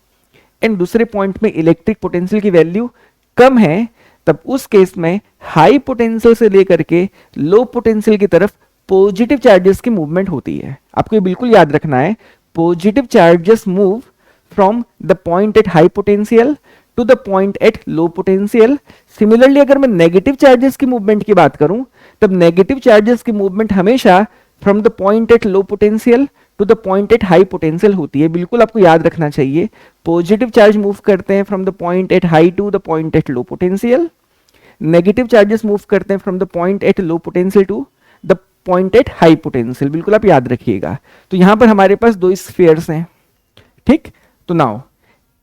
एंड दूसरे पॉइंट में इलेक्ट्रिक पोटेंशियल की वैल्यू कम है, तब उस केस में हाई पोटेंशियल से लेकर के लो पोटेंशियल की तरफ पॉजिटिव चार्जेस की मूवमेंट होती है. आपको ये बिल्कुल याद रखना है. Positive charges move from the point at high potential to the point at low potential. Similarly अगर मैं नेगेटिव चार्जेस की मूवमेंट की बात करूं, तब नेगेटिव चार्जेस की मूवमेंट हमेशा from the point at low potential to the point at high potential होती है. बिल्कुल आपको याद रखना चाहिए. पॉजिटिव चार्ज मूव करते हैं from the point at high to the point at low potential. Negative charges move करते हैं from the point at low potential to the point at high potential. बिल्कुल आप याद रखिएगा. तो यहां पर हमारे पास दो स्फीयर्स हैं. ठीक, तो नाउ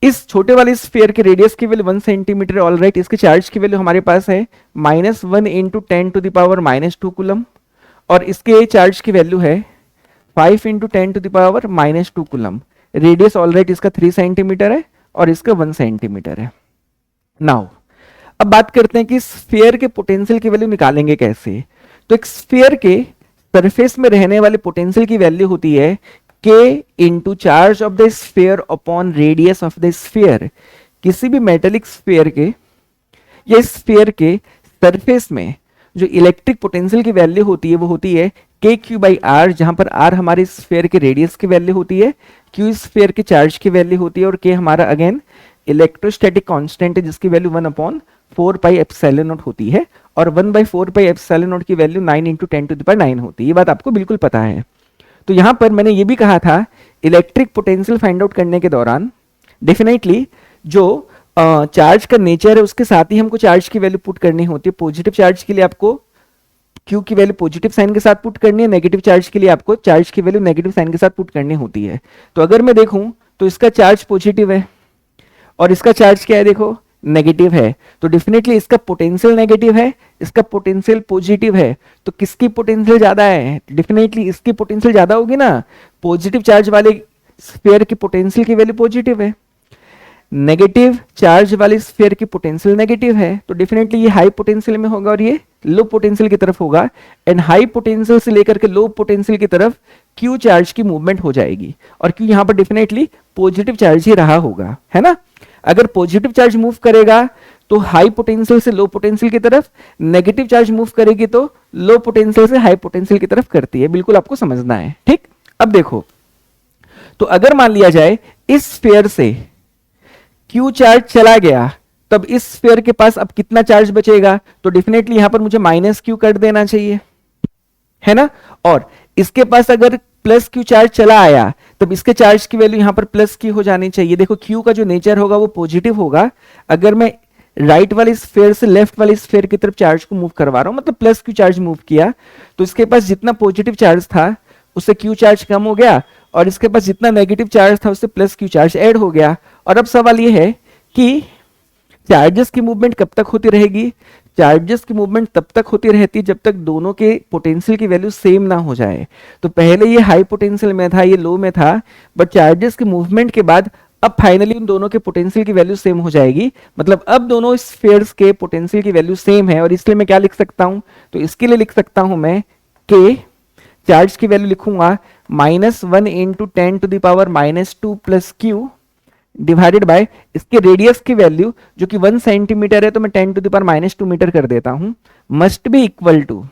इस छोटे वाले स्फीयर के रेडियस की वैल्यू 1 सेंटीमीटर. ऑल राइट, इसके चार्ज की वैल्यू हमारे पास है -1 into 10 to the power -2 coulomb और इसके चार्ज की वैल्यू है 5 into 10 to the power -2 coulomb. Radius all right इसका 3 सेंटीमीटर है और इसका 1 सेंटीमीटर है. नाउ अब बात करते हैं कि स्फीयर के पोटेंशियल की वैल्यू निकालेंगे कैसे. तो एक स्फीयर के सरफेस में रहने वाले पोटेंशियल की वैल्यू होती है k into charge of the sphere upon radius of the sphere. किसी भी मेटेलिक स्फीयर के या स्फीयर के सरफेस में जो इलेक्ट्रिक पोटेंशियल की वैल्यू होती है वो होती है के क्यू बाई आर, जहां पर आर हमारे स्फीयर के रेडियस की वैल्यू होती है, क्यू स्फीयर के चार्ज की वैल्यू होती है और के हमारा अगेन इलेक्ट्रोस्टैटिक कांस्टेंट है जिसकी वैल्यू 1/4 पाई एप्सिलॉन नॉट होती है और 1/4 पाई एप्सिलॉन नॉट की value 9 into 10 to the power 9 होती है. ये बात आपको बिल्कुल पता है. तो यहां पर मैंने ये भी कहा था इलेक्ट्रिक पोटेंशियल फाइंड आउट करने के दौरान डेफिनेटली जो चार्ज का नेचर है उसके साथ ही हमको चार्ज की वैल्यू पुट करनी होती है. पॉजिटिव चार्ज के लिए आपको क्यू की वैल्यू पॉजिटिव साइन के साथ पुट करनी है, नेगेटिव चार्ज के लिए आपको चार्ज की वैल्यू नेगेटिव साइन के साथ पुट करनी होती है. तो अगर मैं देखूं तो इसका चार्ज पॉजिटिव है और इसका चार्ज क्या है, देखो नेगेटिव है. तो डेफिनेटली इसका पोटेंशियल नेगेटिव है, इसका पोटेंशियल पॉजिटिव है. तो किसकी पोटेंशियल ज्यादा है? डेफिनेटली इसकी पोटेंशियल ज्यादा होगी ना. पॉजिटिव चार्ज वाले स्फीयर की पोटेंशियल की वैल्यू पॉजिटिव है, नेगेटिव चार्ज वाली स्फीयर की पोटेंशियल नेगेटिव है. तो डेफिनेटली ये हाई पोटेंशियल में होगा और ये लो पोटेंशियल की तरफ होगा. एंड हाई पोटेंशियल से लेकर के लो पोटेंशियल की तरफ क्यू चार्ज की मूवमेंट हो जाएगी और क्यू यहां पर डेफिनेटली पॉजिटिव चार्ज ही रहा होगा, है ना. अगर पॉजिटिव चार्ज मूव करेगा तो हाई पोटेंशियल से लो पोटेंशियल की तरफ, नेगेटिव चार्ज मूव करेगी तो लो पोटेंशियल से हाई पोटेंशियल की तरफ करती है. बिल्कुल आपको समझना है. ठीक, अब देखो, तो अगर मान लिया जाए इस स्फीयर से क्यू चार्ज चला गया, तब इस स्फीयर के पास अब कितना चार्ज बचेगा? तो डेफिनेटली यहां पर मुझे माइनस क्यू कर देना चाहिए, है ना. और इसके पास अगर प्लस क्यू चार्ज चला आया तब इसके चार्ज की वैल्यू यहां पर प्लस क्यू हो जानी चाहिए. देखो क्यू का जो नेचर होगा वो पॉजिटिव होगा. अगर मैं राइट वाली स्फीयर से लेफ्ट वाली स्फीयर की तरफ चार्ज को मूव करवा रहा हूं, मतलब प्लस क्यू चार्ज मूव किया, तो इसके पास जितना पॉजिटिव चार्ज था उससे क्यू चार्ज कम हो गया और इसके पास जितना नेगेटिव चार्ज था उससे प्लस क्यू चार्ज ऐड हो गया. और अब सवाल यह है कि चार्जेस की मूवमेंट कब तक होती रहेगी? चार्जेस की मूवमेंट तब तक होती रहती है जब तक दोनों के पोटेंशियल की वैल्यू सेम ना हो जाए. तो पहले ये हाई पोटेंशियल में था, ये लो में था, बट चार्जेस की मूवमेंट के बाद अब फाइनली उन दोनों के पोटेंशियल की वैल्यू सेम हो जाएगी, मतलब अब दोनों स्फीयर्स के पोटेंशियल की वैल्यू सेम है, और इसलिए मैं क्या लिख सकता हूं, तो इसके लिए लिख सकता हूं मैं के चार्ज की वैल्यू लिखूंगा -1 into 10⁻⁻² plus Q divided by इसके रेडियस की वैल्यू जो कि 1 सेंटीमीटर है, तो मैं 10⁻² मीटर कर देता हूं, मस्ट बी इक्वल टू,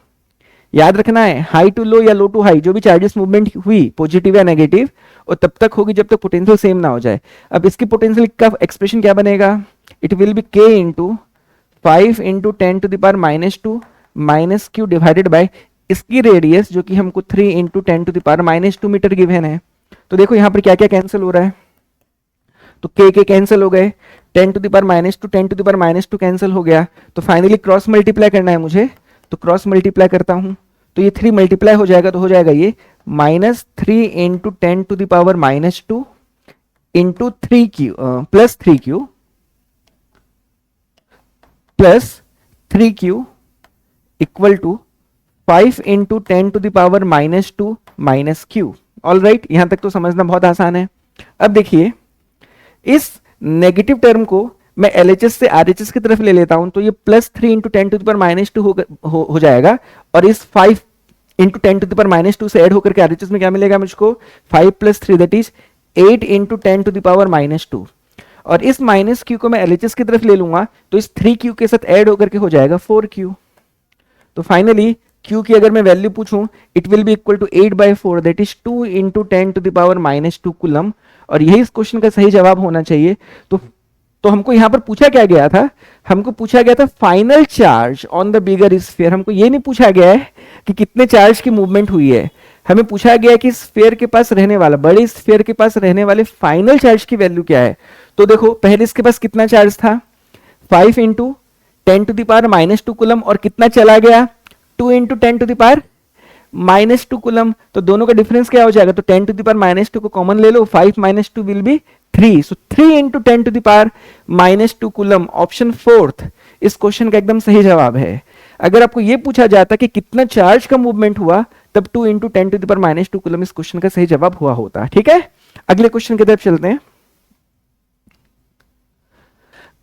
याद रखना है हाई टू लो या लो टू हाई, जो भी चार्जेस मूवमेंट हुई पॉजिटिव या नेगेटिव, और तब तक होगी जब तक पोटेंशियल सेम ना हो जाए। अब इसकी पोटेंशियल का एक्सप्रेशन क्या बनेगा, it will B k into 5 into 10⁻² minus Q divided by इसकी रेडियस जो कि हमको 3 इंटू 10⁻² मीटर गिवन है। तो देखो यहाँ पर क्या क्या कैंसिल हो रहा है, तो के कैंसिल हो गए, 10⁻² 10⁻² कैंसिल हो गया, तो फाइनली क्रॉस मल्टीप्लाई करना है मुझे, तो क्रॉस मल्टीप्लाई करता हूं, तो ये 3 मल्टीप्लाई हो जाएगा, तो हो जाएगा ये -3 into 10⁻² into 3q plus 3q equal to 5 into 10⁻² minus q. All right, यहां तक तो समझना बहुत आसान है। अब देखिए इस नेगेटिव टर्म को मैं LHS से RHS की तरफ ले लेता हूं, तो ये +3 इंटू 10⁻² हो जाएगा, और इस 5 इंटू 10⁻² से ऐड होकर के RHS में क्या मिलेगा मुझको, 5 + 3 दैट इज 8 इंटू 10⁻², और इस माइनस क्यू को मैं LHS की तरफ ले लूंगा, तो इस 3q के साथ ऐड होकर के हो जाएगा 4q। तो फाइनली q की अगर मैं वैल्यू पूछूं, it will be equal to 8/4 that is 2 into 10⁻² coulomb, और यही इस क्वेश्चन का सही जवाब होना चाहिए। तो हमको यहां पर पूछा क्या गया था, हमको पूछा गया था final charge on the bigger sphere. हमको ये नहीं पूछा गया है कि कितने चार्ज की मूवमेंट हुई है, हमें पूछा गया है कि स्फीयर के पास रहने वाला, बड़े स्फीयर के पास रहने वाले फाइनल चार्ज की वैल्यू क्या है। तो देखो पहले इसके पास कितना चार्ज था, 5 इंटू 10⁻² कूलम, और कितना चला गया, 2 इंटू 10⁻² कूलम, तो दोनों का डिफरेंस क्या हो जाएगा, तो 10⁻² को कॉमन ले लो, 5 - 2 will be 3, so 3 into 10⁻² coulomb, option 4th इस क्वेश्चन का एकदम सही जवाब है। अगर आपको यह पूछा जाता कि कितना चार्ज का मूवमेंट हुआ, तब 2 इंटू 10⁻² कूलम इस क्वेश्चन का सही जवाब हुआ होता। ठीक है, अगले क्वेश्चन की तरफ चलते हैं।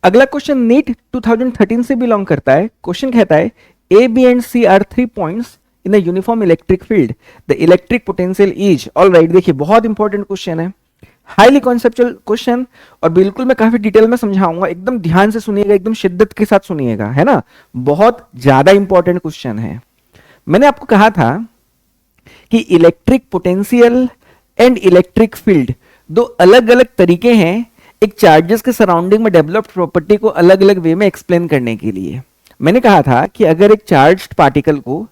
अगला क्वेश्चन नीट 2013 से बिलोंग करता है। क्वेश्चन कहता है A, B and C are 3 points in a uniform electric field. The electric potential is, all right, देखिए बहुत इंपॉर्टेंट क्वेश्चन है, हाईली कॉन्सेप्चुअल क्वेश्चन, और बिल्कुल मैं काफी डिटेल में समझाऊंगा, एकदम ध्यान से सुनिएगा, एकदम शिद्दत के साथ सुनिएगा, है ना, बहुत ज्यादा इंपॉर्टेंट क्वेश्चन है। मैंने आपको कहा था कि electric potential and electric field दो अलग अलग तरीके हैं एक चार्जेस के सराउंडिंग में डेवलप्ड प्रॉपर्टी को अलग अलग वे में एक्सप्लेन करने के लिए। मैंने कहा था कि अगर एक चार्ज्ड पार्टिकल को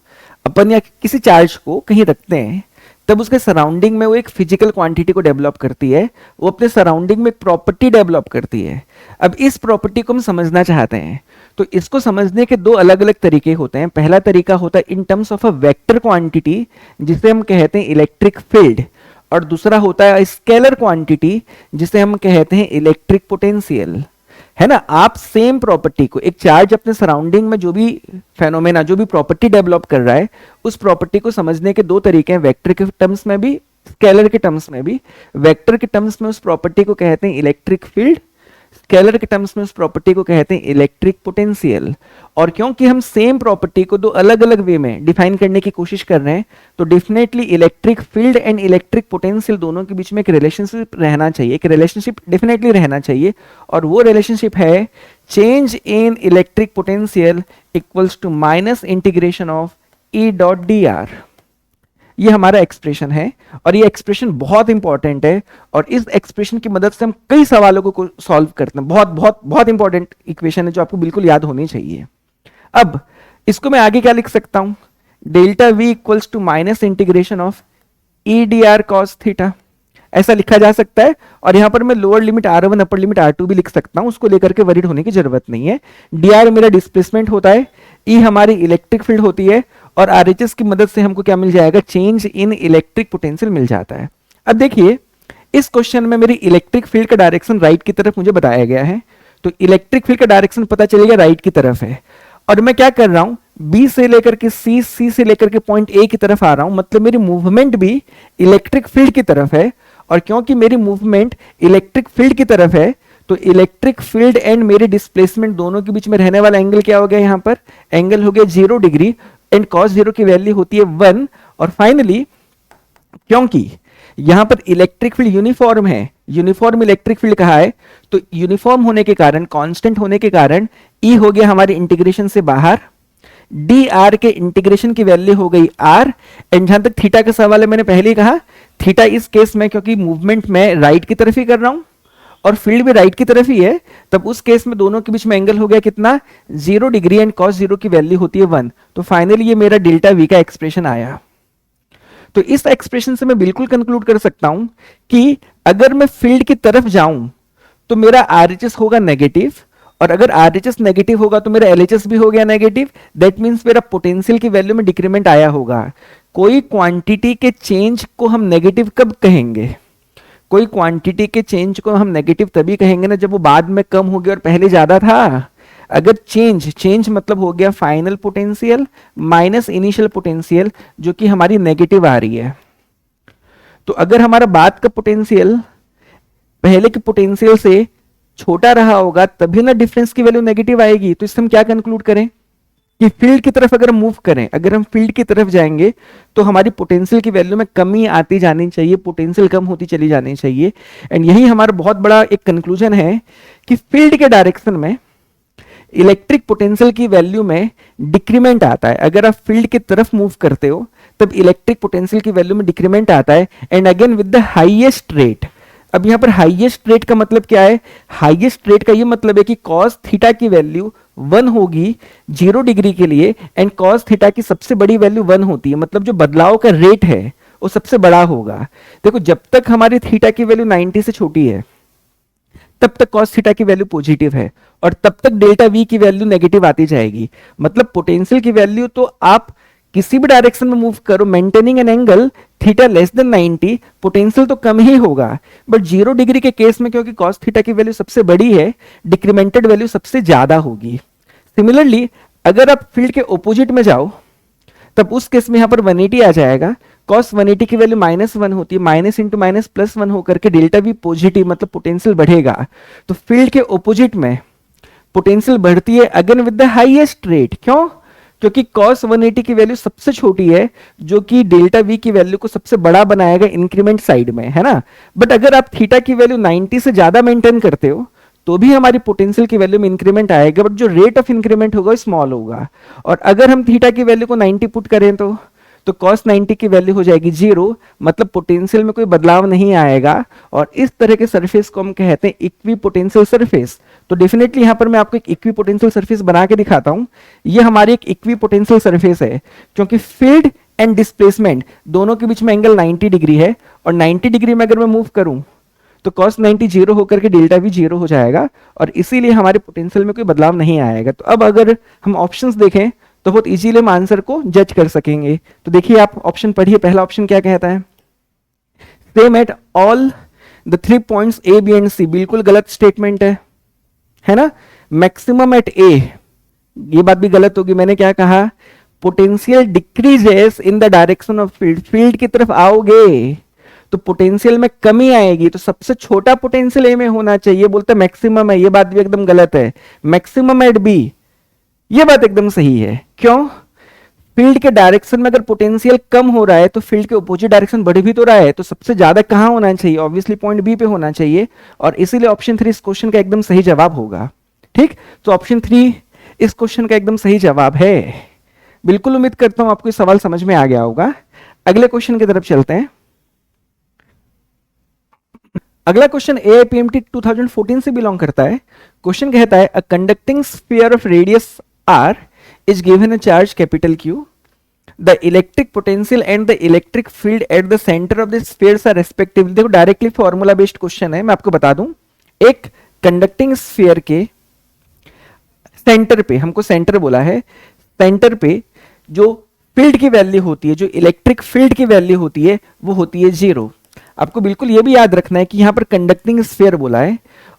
अपन या किसी चार्ज को कहीं रखते हैं, तब उसके सराउंडिंग में वो एक फिजिकल क्वांटिटी को डेवलप करती है, वो अपने सराउंडिंग में एक प्रॉपर्टी डेवलप करती है। अब इस प्रॉपर्टी को हम समझना चाहते हैं, तो इसको समझने के दो अलग अलग तरीके होते हैं। पहला तरीका होता है in terms of a vector quantity, जिसे हम कहते हैं इलेक्ट्रिक फील्ड, और दूसरा होता है स्केलर क्वांटिटी, जिसे हम कहते हैं इलेक्ट्रिक पोटेंशियल, है ना। आप सेम प्रॉपर्टी को, एक चार्ज अपने सराउंडिंग में जो भी फेनोमेना, जो भी प्रॉपर्टी डेवलप कर रहा है, उस प्रॉपर्टी को समझने के दो तरीके हैं, वेक्टर के टर्म्स में भी, स्केलर के टर्म्स में भी। वेक्टर के टर्म्स में उस प्रॉपर्टी को कहते हैं इलेक्ट्रिक फील्ड, स्केलर के टर्म्स में उस प्रॉपर्टी को कहते हैं इलेक्ट्रिक पोटेंशियल। और क्योंकि हम सेम प्रॉपर्टी को दो अलग अलग वे में डिफाइन करने की कोशिश कर रहे हैं, तो definitely electric field and electric potential दोनों के बीच में एक रिलेशनशिप रहना चाहिए, एक रिलेशनशिप डेफिनेटली रहना चाहिए, और वो रिलेशनशिप है change in electric potential equals to -integration of E.dr। ये हमारा एक्सप्रेशन है, और ये एक्सप्रेशन बहुत इंपॉर्टेंट है, और इस एक्सप्रेशन की मदद से हम कई सवालों को सॉल्व करते हैं। बहुत बहुत बहुत इंपॉर्टेंट इक्वेशन है जो आपको बिल्कुल याद होनी चाहिए। अब इसको मैं आगे क्या लिख सकता हूं, delta V equals to -integration of E.dr cos theta, ऐसा लिखा जा सकता है। और यहां पर मैं lower limit R1 upper limit R2 भी लिख सकता हूं, उसको लेकर के वरीड होने की जरूरत नहीं है। dr मेरा डिस्प्लेसमेंट होता है, E हमारी इलेक्ट्रिक फील्ड होती है, और RHS की मदद से हमको क्या मिल जाएगा, चेंज इन इलेक्ट्रिक पोटेंशियल मिल जाता है। अब देखिए इस क्वेश्चन में मेरी इलेक्ट्रिक फील्ड का डायरेक्शन राइट की तरफ मुझे बताया गया है, तो इलेक्ट्रिक फील्ड का डायरेक्शन पता चलेगा राइट की तरफ है, और मैं क्या कर रहा हूं, B से लेकर के C, C से लेकर के पॉइंट A की तरफ आ रहा हूं, मतलब मेरी मूवमेंट भी इलेक्ट्रिक फील्ड की तरफ है, और क्योंकि मेरी मूवमेंट इलेक्ट्रिक फील्ड की तरफ है, तो इलेक्ट्रिक फील्ड एंड मेरे डिस्प्लेसमेंट दोनों के बीच में रहने वाला एंगल क्या हो गया, यहां पर एंगल हो गया 0 डिग्री एंड cos 0 की वैल्यू होती है 1। और फाइनली क्योंकि यहां पर इलेक्ट्रिक फील्ड यूनिफॉर्म है, यूनिफॉर्म इलेक्ट्रिक फील्ड कहा है, तो यूनिफॉर्म होने के कारण, कांस्टेंट होने के कारण E हो गया हमारे इंटीग्रेशन से बाहर, डी आर के इंटीग्रेशन की वैल्यू हो गई आर। एंड जहां तक थीटा का सवाल है, मैंने पहले ही कहा थीटा इस केस में क्योंकि मूवमेंट में राइट की तरफ ही कर रहा हूं और फील्ड भी राइट की तरफ ही है, तब उस केस में दोनों के बीच में एंगल हो गया कितना 0 डिग्री एंड cos 0 की वैल्यू होती है 1। तो फाइनली ये मेरा डेल्टा वी का एक्सप्रेशन आया। तो इस एक्सप्रेशन से मैं बिल्कुल कंक्लूड कर सकता हूं कि अगर मैं फील्ड की तरफ जाऊं तो मेरा आरएचएस होगा नेगेटिव, और अगर आरएचएस नेगेटिव होगा तो मेरा एलएचएस भी हो गया नेगेटिव। दैट मींस मेरा पोटेंशियल की वैल्यू में डिक्रीमेंट आया होगा। कोई क्वांटिटी के चेंज को हम नेगेटिव कब कहेंगे, कोई क्वांटिटी के चेंज को हम नेगेटिव तभी कहेंगे ना जब वो बाद में कम हो गया और पहले ज्यादा था। अगर चेंज मतलब हो गया final potential minus initial potential, जो कि हमारी नेगेटिव आ रही है। तो अगर हमारा बाद का पोटेंशियल पहले के पोटेंशियल से छोटा रहा होगा तभी ना डिफरेंस की वैल्यू नेगेटिव आएगी। तो इससे हम क्या कंक्लूड करें कि फील्ड की तरफ अगर मूव करें, अगर हम फील्ड की तरफ जाएंगे तो हमारी पोटेंशियल की वैल्यू में कमी आती जानी चाहिए, पोटेंशियल कम होती चली जानी चाहिए। एंड यही हमारा बहुत बड़ा एक कंक्लूजन है कि फील्ड के डायरेक्शन में इलेक्ट्रिक पोटेंशियल की वैल्यू में डिक्रीमेंट आता है। अगर आप फील्ड की तरफ मूव करते हो तब इलेक्ट्रिक पोटेंशियल की वैल्यू में डिक्रीमेंट आता है, and again with the highest rate. अब यहां पर हाईएस्ट रेट का मतलब क्या है, हाईएस्ट रेट का ये मतलब है कि cos थीटा की वैल्यू 1 होगी 0 डिग्री के लिए, एंड cos थीटा की सबसे बड़ी वैल्यू 1 होती है, मतलब जो बदलाव का रेट है वो सबसे बड़ा होगा। देखो जब तक हमारी थीटा की वैल्यू 90 से छोटी है तब तक cos थीटा की वैल्यू पॉजिटिव है, और तब तक डेल्टा वी की वैल्यू नेगेटिव आती जाएगी। मतलब पोटेंशियल की वैल्यू तो आप किसी भी डायरेक्शन में मूव करो, maintaining an angle theta less than 90, potential तो कम ही होगा। बट 0 डिग्री के केस में क्योंकि cos थीटा की वैल्यू सबसे बड़ी है, डिक्रीमेंटेड वैल्यू सबसे ज्यादा होगी। सिमिलरली अगर आप फील्ड के ऑपोजिट में जाओ तब उस केस में यहां पर 180 आ जाएगा, cos 180 की वैल्यू -1 होती है, माइनस इंटू माइनस प्लस 1 होकर के डेल्टा वी पॉजिटिव, मतलब पोटेंशियल बढ़ेगा। तो फील्ड के ऑपोजिट में पोटेंशियल बढ़ती है again with the highest rate. क्यों? क्योंकि cos 180 की वैल्यू सबसे छोटी है, जो कि डेल्टा वी की वैल्यू को सबसे बड़ा बनाएगा इंक्रीमेंट साइड में, है ना। बट अगर आप थीटा की वैल्यू 90 से ज्यादा मेंटेन करते हो तो भी हमारी पोटेंशियल की वैल्यू में इंक्रीमेंट आएगा, बट जो रेट ऑफ इंक्रीमेंट होगा स्मॉल होगा। और अगर हम थीटा की वैल्यू को 90 पुट करें तो cos 90 की वैल्यू हो जाएगी 0, मतलब पोटेंशियल में कोई बदलाव नहीं आएगा। और इस तरह के सरफेस को हम कहते हैं इक्वी पोटेंशियल सरफेस। तो डेफिनेटली यहां पर मैं आपको एक इक्वी पोटेंशियल सरफेस बना के दिखाता हूं। ये हमारी एक इक्वी पोटेंशियल सरफेस है, क्योंकि फील्ड एंड डिस्प्लेसमेंट दोनों के बीच में एंगल 90 डिग्री है, और 90 डिग्री में अगर मैं मूव करूं तो cos 90 0 होकर के डेल्टा भी 0 हो जाएगा, और इसीलिए हमारे पोटेंशियल में कोई बदलाव नहीं आएगा। तो अब अगर हम ऑप्शंस देखें तो बहुत इजीली हम आंसर को जज कर सकेंगे। तो देखिए आप ऑप्शन पढ़िए, पहला ऑप्शन क्या कहता है, same at all the 3 points A B and C. बिल्कुल गलत स्टेटमेंट है ना। मैक्सिमम एट ए, ये बात भी गलत होगी। मैंने क्या कहा, potential decreases in the direction of field. Field की तरफ आओगे तो पोटेंशियल में कमी आएगी, तो सबसे छोटा पोटेंशियल ए में होना चाहिए, बोलते मैक्सिमम है, ये बात भी एकदम गलत है। मैक्सिमम एट बी, ये बात एकदम सही है। क्यों? फील्ड के डायरेक्शन में अगर पोटेंशियल कम हो रहा है तो फील्ड के अपोजिट डायरेक्शन बढ़ भी तो रहा है, तो सबसे ज्यादा कहां होना चाहिए, ऑब्वियसली पॉइंट बी पे होना चाहिए, और इसीलिए ऑप्शन 3 इस क्वेश्चन का एकदम सही जवाब होगा। ठीक, तो ऑप्शन 3 इस क्वेश्चन का एकदम सही जवाब है। बिल्कुल उम्मीद करता हूं आपको सवाल समझ में आ गया होगा। अगले क्वेश्चन की तरफ चलते हैं। अगला क्वेश्चन एआईपीएमटी 2014 से बिलोंग करता है। क्वेश्चन कहता है a conducting sphere of radius r is given a charge capital Q. The electric potential and the electric field at the center of the spheres are respectively। देखो डायरेक्टली फॉर्मूला बेस्ड क्वेश्चन है, मैं आपको बता दूं। एक कंडक्टिंग स्फीयर के सेंटर पे, हमको सेंटर बोला है, सेंटर पे जो फील्ड की वैल्यू होती है, जो इलेक्ट्रिक फील्ड की वैल्यू होती है, वो होती है 0। आपको बिल्कुल ये भी याद रखना है कि यहां पर कंडक्टिंग स्फीयर बोला है,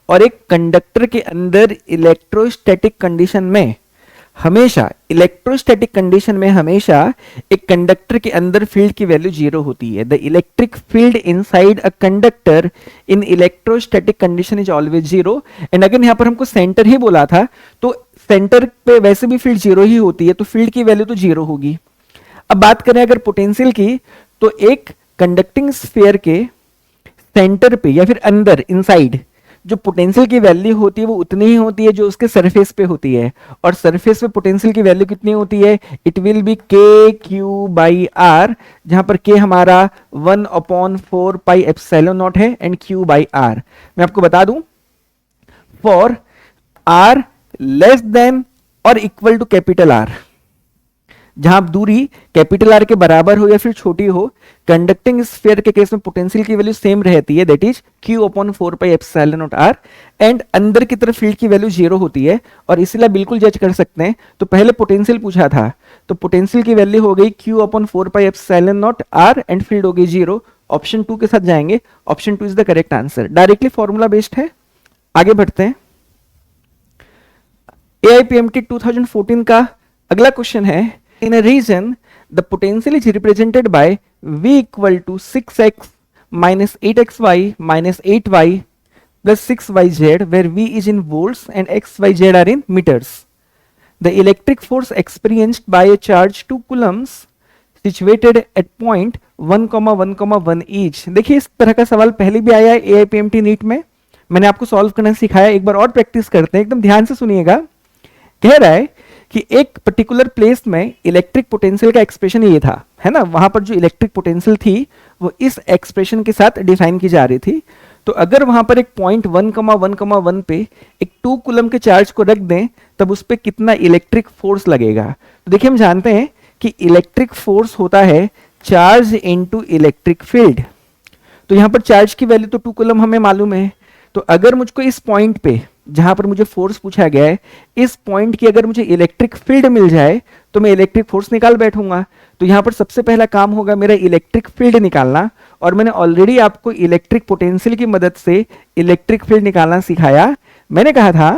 और एक कंडक्टर के अंदर इलेक्ट्रोस्टैटिक कंडीशन में हमेशा इलेक्ट्रोस्टैटिक कंडीशन में हमेशा एक कंडक्टर के अंदर फील्ड की वैल्यू जीरो होती है। The electric field inside a conductor in electrostatic condition is always zero. And अगर यहाँ पर हमको सेंटर ही बोला था तो सेंटर पे वैसे भी फील्ड जीरो ही होती है, तो फील्ड की वैल्यू तो जीरो होगी। अब बात करें अगर पोटेंशियल की, तो एक कंडक्टिंग स्फीयर के सेंटर पे या फिर अंदर इनसाइड जो पोटेंशियल की वैल्यू होती है वो उतनी ही होती है जो उसके सरफेस पे होती है। और सरफेस पे पोटेंशियल की वैल्यू कितनी होती है? इट विल बी के क्यू बाई आर, जहां पर के हमारा 1/4 पाई एप्सिलॉन नॉट है एंड क्यू बाई आर। मैं आपको बता दूं, फॉर आर लेस देन और इक्वल टू कैपिटल आर, जहां दूरी कैपिटल आर के बराबर हो या फिर छोटी हो, कंडक्टिंग स्फीयर के केस में पोटेंशियल की वैल्यू सेम रहती है, that is q/4 pi epsilon not r। And अंदर की तरफ फील्ड की वैल्यू जीरो होती है, और इसलिए बिल्कुल जज कर सकते हैं। तो पहले पोटेंशियल पूछा था, तो पोटेंशियल की वैल्यू हो गई q/4 pi epsilon not r and field हो गई जीरो। ऑप्शन 2 के साथ जाएंगे, option 2 is the correct answer. Directly formula based है। आगे बढ़ते हैं। AIPMT 2014 का अगला क्वेश्चन है, in a region the potential is represented by v equal to 6x minus 8xy minus 8y plus 6yz, where v is in volts and xyz are in meters. The electric force experienced by a charge 2 coulombs situated at point 1,1,1 each। देखिए इस तरह का सवाल पहले भी आया है AIPMT नीट में, मैंने आपको सॉल्व करना सिखाया। एक बार और प्रैक्टिस करते हैं, एकदम ध्यान से सुनिएगा। कह रहा है कि एक पर्टिकुलर प्लेस में इलेक्ट्रिक पोटेंशियल का एक्सप्रेशन ये था, है ना, वहां पर जो इलेक्ट्रिक पोटेंशियल थी वो इस एक्सप्रेशन के साथ डिफाइन की जा रही थी। तो अगर वहां पर एक पॉइंट 1,1,1 पे एक 2 कूलम के चार्ज को रख दें, तब उस पर कितना इलेक्ट्रिक फोर्स लगेगा। तो देखिए हम जानते हैं कि इलेक्ट्रिक फोर्स होता है चार्ज इनटू इलेक्ट्रिक फील्ड। तो यहां पर चार्ज की वैल्यू तो 2 कूलम हमें मालूम है। तो अगर मुझको इस पॉइंट पे जहां पर मुझे फोर्स पूछा गया है, इस पॉइंट की अगर मुझे इलेक्ट्रिक फील्ड मिल जाए तो मैं इलेक्ट्रिक फोर्स निकाल बैठूंगा। तो यहां पर सबसे पहला काम होगा मेरा इलेक्ट्रिक फील्ड निकालना, और मैंने ऑलरेडी आपको इलेक्ट्रिक पोटेंशियल की मदद से इलेक्ट्रिक फील्ड निकालना सिखाया। मैंने कहा था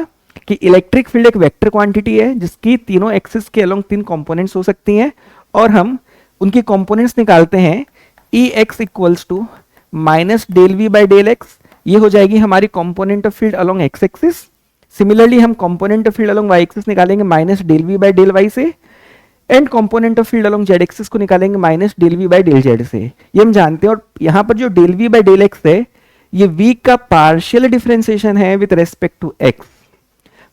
कि इलेक्ट्रिक फील्ड एक वेक्टर क्वांटिटी है जिसकी तीनों एक्सिस के अलोंग 3 कंपोनेंट्स हो सकती हैं, और हम उनकी कंपोनेंट्स निकालते हैं। E x equals to minus del V by del x, ये हो जाएगी हमारी component of field along x axis. Similarly हम component of field along y axis निकालेंगे minus del V by del y से, and component of field along z axis को निकालेंगे minus del V by del z से। ये हम जानते हैं। और यहाँ पर जो del V by del x है, ये v का पार्शियल डिफरेंशिएशन है with respect to x।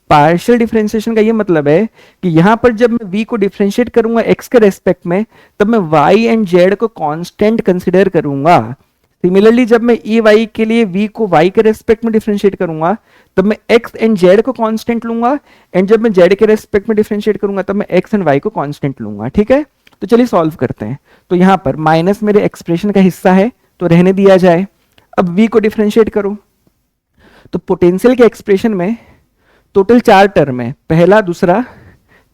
Partial differentiation का ये मतलब है कि यहां पर जब मैं v को डिफरेंशिएट करूंगा x के रेस्पेक्ट में, तब मैं y एंड z को कांस्टेंट कंसीडर करूंगा। सिमिलरली जब मैं ई वाई के लिए v को y के रेस्पेक्ट में डिफरेंशिएट करूंगा, तब मैं x एंड z को कांस्टेंट लूंगा, एंड जब मैं z के रेस्पेक्ट में डिफरेंशिएट करूंगा तब मैं x एंड y को कांस्टेंट लूंगा। ठीक है, तो चलिए सॉल्व करते हैं। तो यहां पर माइनस मेरे एक्सप्रेशन का हिस्सा है तो रहने दिया जाए। अब v को डिफरेंशिएट करो, तो पोटेंशियल के एक्सप्रेशन में टोटल 4 टर्म है, पहला, दूसरा,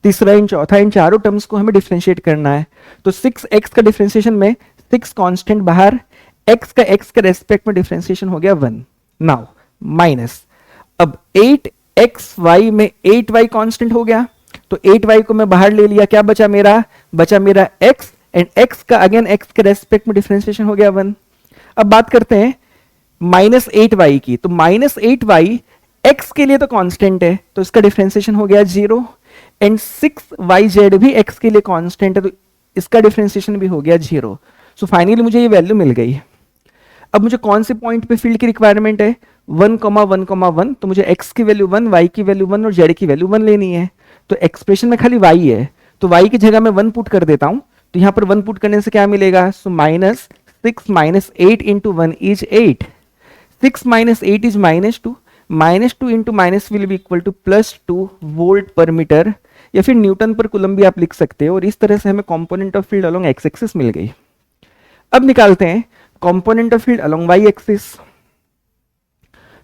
तीसरा एंड चौथा। इन चारों टर्म्स को हमें डिफरेंशिएट करना है। तो 6x का डिफरेंशिएशन में 6 कांस्टेंट बाहर, x के रेस्पेक्ट में डिफरेंशिएशन हो गया 1। नाउ माइनस, अब 8xy में 8y कांस्टेंट हो गया, तो 8y को मैं बाहर ले लिया, क्या बचा मेरा x, एंड x का अगेन x के रेस्पेक्ट में डिफरेंशिएशन हो गया 1। अब बात करते हैं माइनस 8y की, तो माइनस 8y x के लिए तो कांस्टेंट है, तो इसका डिफरेंशिएशन हो गया 0, एंड 6yz भी x के लिए कांस्टेंट है, तो इसका डिफरेंशिएशन भी हो गया 0। सो फाइनली मुझे ये वैल्यू मिल गई। अब मुझे कौन से पॉइंट पे फील्ड की रिक्वायरमेंट है? 1,1,1, तो मुझे x की वैल्यू 1, y की वैल्यू 1 और z की वैल्यू 1 लेनी है। तो एक्सप्रेशन में खाली y है, तो y की जगह मैं 1 पुट कर देता हूं। तो यहां पर 1 पुट करने से क्या मिलेगा? So minus 6 minus 8 into 1 is 8, 6 minus 8 is -2, -2 into minus will be equal to +2 volt per metre, या फिर न्यूटन पर कूलम भी आप लिख सकते हो। और इस तरह से हमें component of field along x axis मिल गई। अब निकालते हैं component of field along y axis.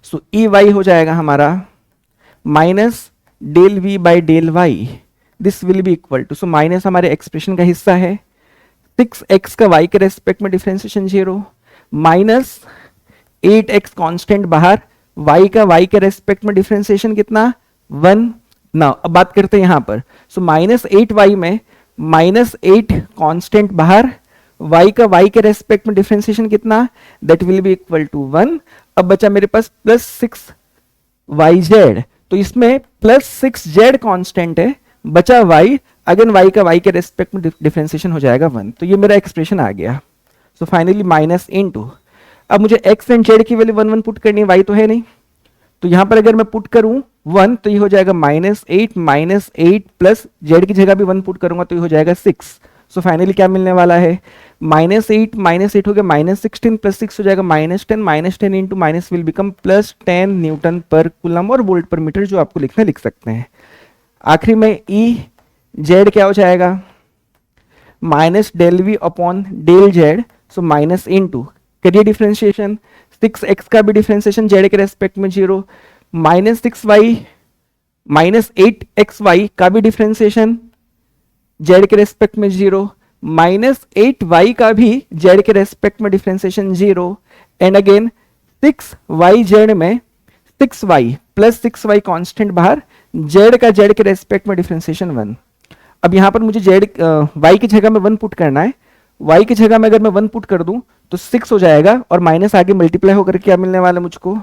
So E y हो जाएगा हमारा minus del V by del y, this will be equal to, so minus हमारे एक्सप्रेशन का हिस्सा है, 6x का y के रेस्पेक्ट में डिफरेंशिएशन 0, माइनस 8x कांस्टेंट बाहर, y का y के रेस्पेक्ट में डिफरेंशिएशन कितना 1। नाउ अब बात करते हैं यहां पर, सो -8y में -8 कांस्टेंट बाहर, y का y के रेस्पेक्ट में डिफरेंशिएशन कितना, that will be equal to 1। अब बचा मेरे पास +6yz, तो इसमें +6z कांस्टेंट है, बचा y, अगेन y का y के रेस्पेक्ट में डिफरेंशिएशन हो जाएगा 1। तो ये मेरा एक्सप्रेशन आ गया। सो फाइनली माइनस इनटू, अब मुझे x एंड z की वैल्यू 1 1 पुट करनी है, y तो है नहीं, तो यहां पर अगर मैं पुट करूं 1 तो ये हो जाएगा -8 प्लस z की जगह भी 1 पुट करूंगा तो ये हो जाएगा 6। सो फाइनली क्या मिलने वाला है, -8 हो गया -16 प्लस 6 हो जाएगा -10 into minus will become +10 Newton पर कूलम और वोल्ट पर मीटर, जो आपको लिखना लिख सकते हैं। आखिरी में ई जेड क्या हो जाएगा, -del v upon del z, so minus into करिए डिफरेंशिएशन, 6x का भी डिफरेंशिएशन z के रेस्पेक्ट में 0, -6y -8xy का भी डिफरेंशिएशन z के रेस्पेक्ट में 0, -8y का भी z के रेस्पेक्ट में डिफरेंशिएशन 0, एंड अगेन 6yz में 6y प्लस 6y कांस्टेंट बाहर, z का z के रेस्पेक्ट में डिफरेंशिएशन 1। अब यहां पर मुझे y की जगह में 1 पुट करना है, y की जगह में अगर मैं 1 पुट कर दूं तो 6 हो जाएगा, और माइनस आगे मल्टीप्लाई होकर क्या मिलने वाला है मुझको,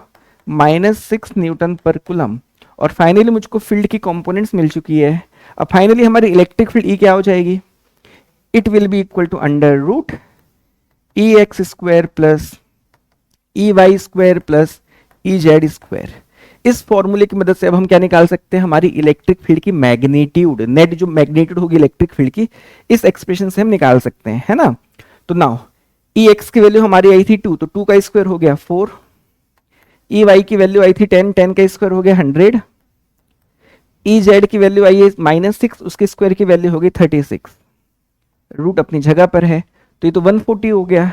-6 न्यूटन पर कूलम। और फाइनली मुझको फील्ड की कंपोनेंट्स मिल चुकी है। अब फाइनली हमारी इलेक्ट्रिक फील्ड E क्या हो जाएगी, it will be equal to √EX² plus EY² plus EZ²। इस फॉर्मूले की मदद से अब हम क्या निकाल सकते हैं, हमारी इलेक्ट्रिक फील्ड की मैग्नीट्यूड, नेट जो मैग्नीट्यूड होगी इलेक्ट्रिक फील्ड की, इस एक्सप्रेशन से हम निकाल सकते हैं, है ना। तो नाउ EX की वैल्यू हमारी आई थी 2, तो 2 का स्क्वायर हो गया 4, EY की वैल्यू आई थी 10, 10 का स्क्वायर हो गया 100, EZ की वैल्यू आई है -6, उसके स्क्वायर की वैल्यू होगी 36, रूट अपनी जगह पर है, तो ये तो 140 हो गया।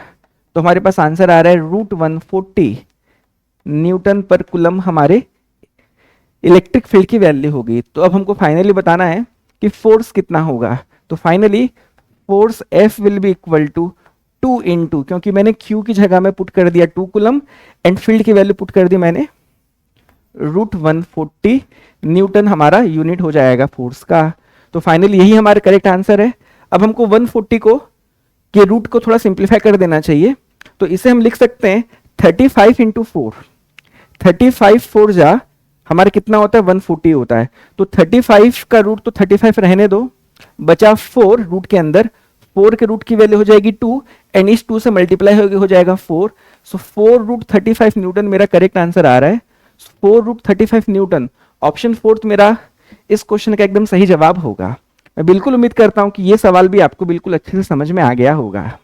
तो हमारे पास आंसर आ रहा है √140 न्यूटन पर कूलम हमारे इलेक्ट्रिक फील्ड की वैल्यू होगी। तो अब हमको फाइनली बताना है कि फोर्स कितना होगा। तो finally force F will be equal to 2 into, क्योंकि मैंने Q की जगह में पुट कर दिया 2 कूलम, एंड फील्ड की वैल्यू पुट कर दी मैंने √140 न्यूटन हमारा यूनिट हो जाएगा फोर्स का। तो फाइनली यही हमारा करेक्ट आंसर है। अब हमको 140 के रूट को थोड़ा सिंप्लीफाई कर देना चाहिए, तो इसे हम लिख सकते हैं 35 इंटू 4, 35 4 जा हमारा कितना होता है 140 होता है। तो 35 का रूट तो 35 रहने दो, बचा 4 रूट के अंदर, 4 के रूट की वैल्यू हो जाएगी 2, एंड इस 2 से मल्टीप्लाई हो जाएगा 4। सो 4√35 न्यूटन मेरा करेक्ट आंसर आ रहा है। 4√35 न्यूटन, ऑप्शन 4 मेरा इस क्वेश्चन का एकदम सही जवाब होगा। मैं बिल्कुल उम्मीद करता हूं कि ये सवाल भी आपको बिल्कुल अच्छे से समझ में आ गया होगा।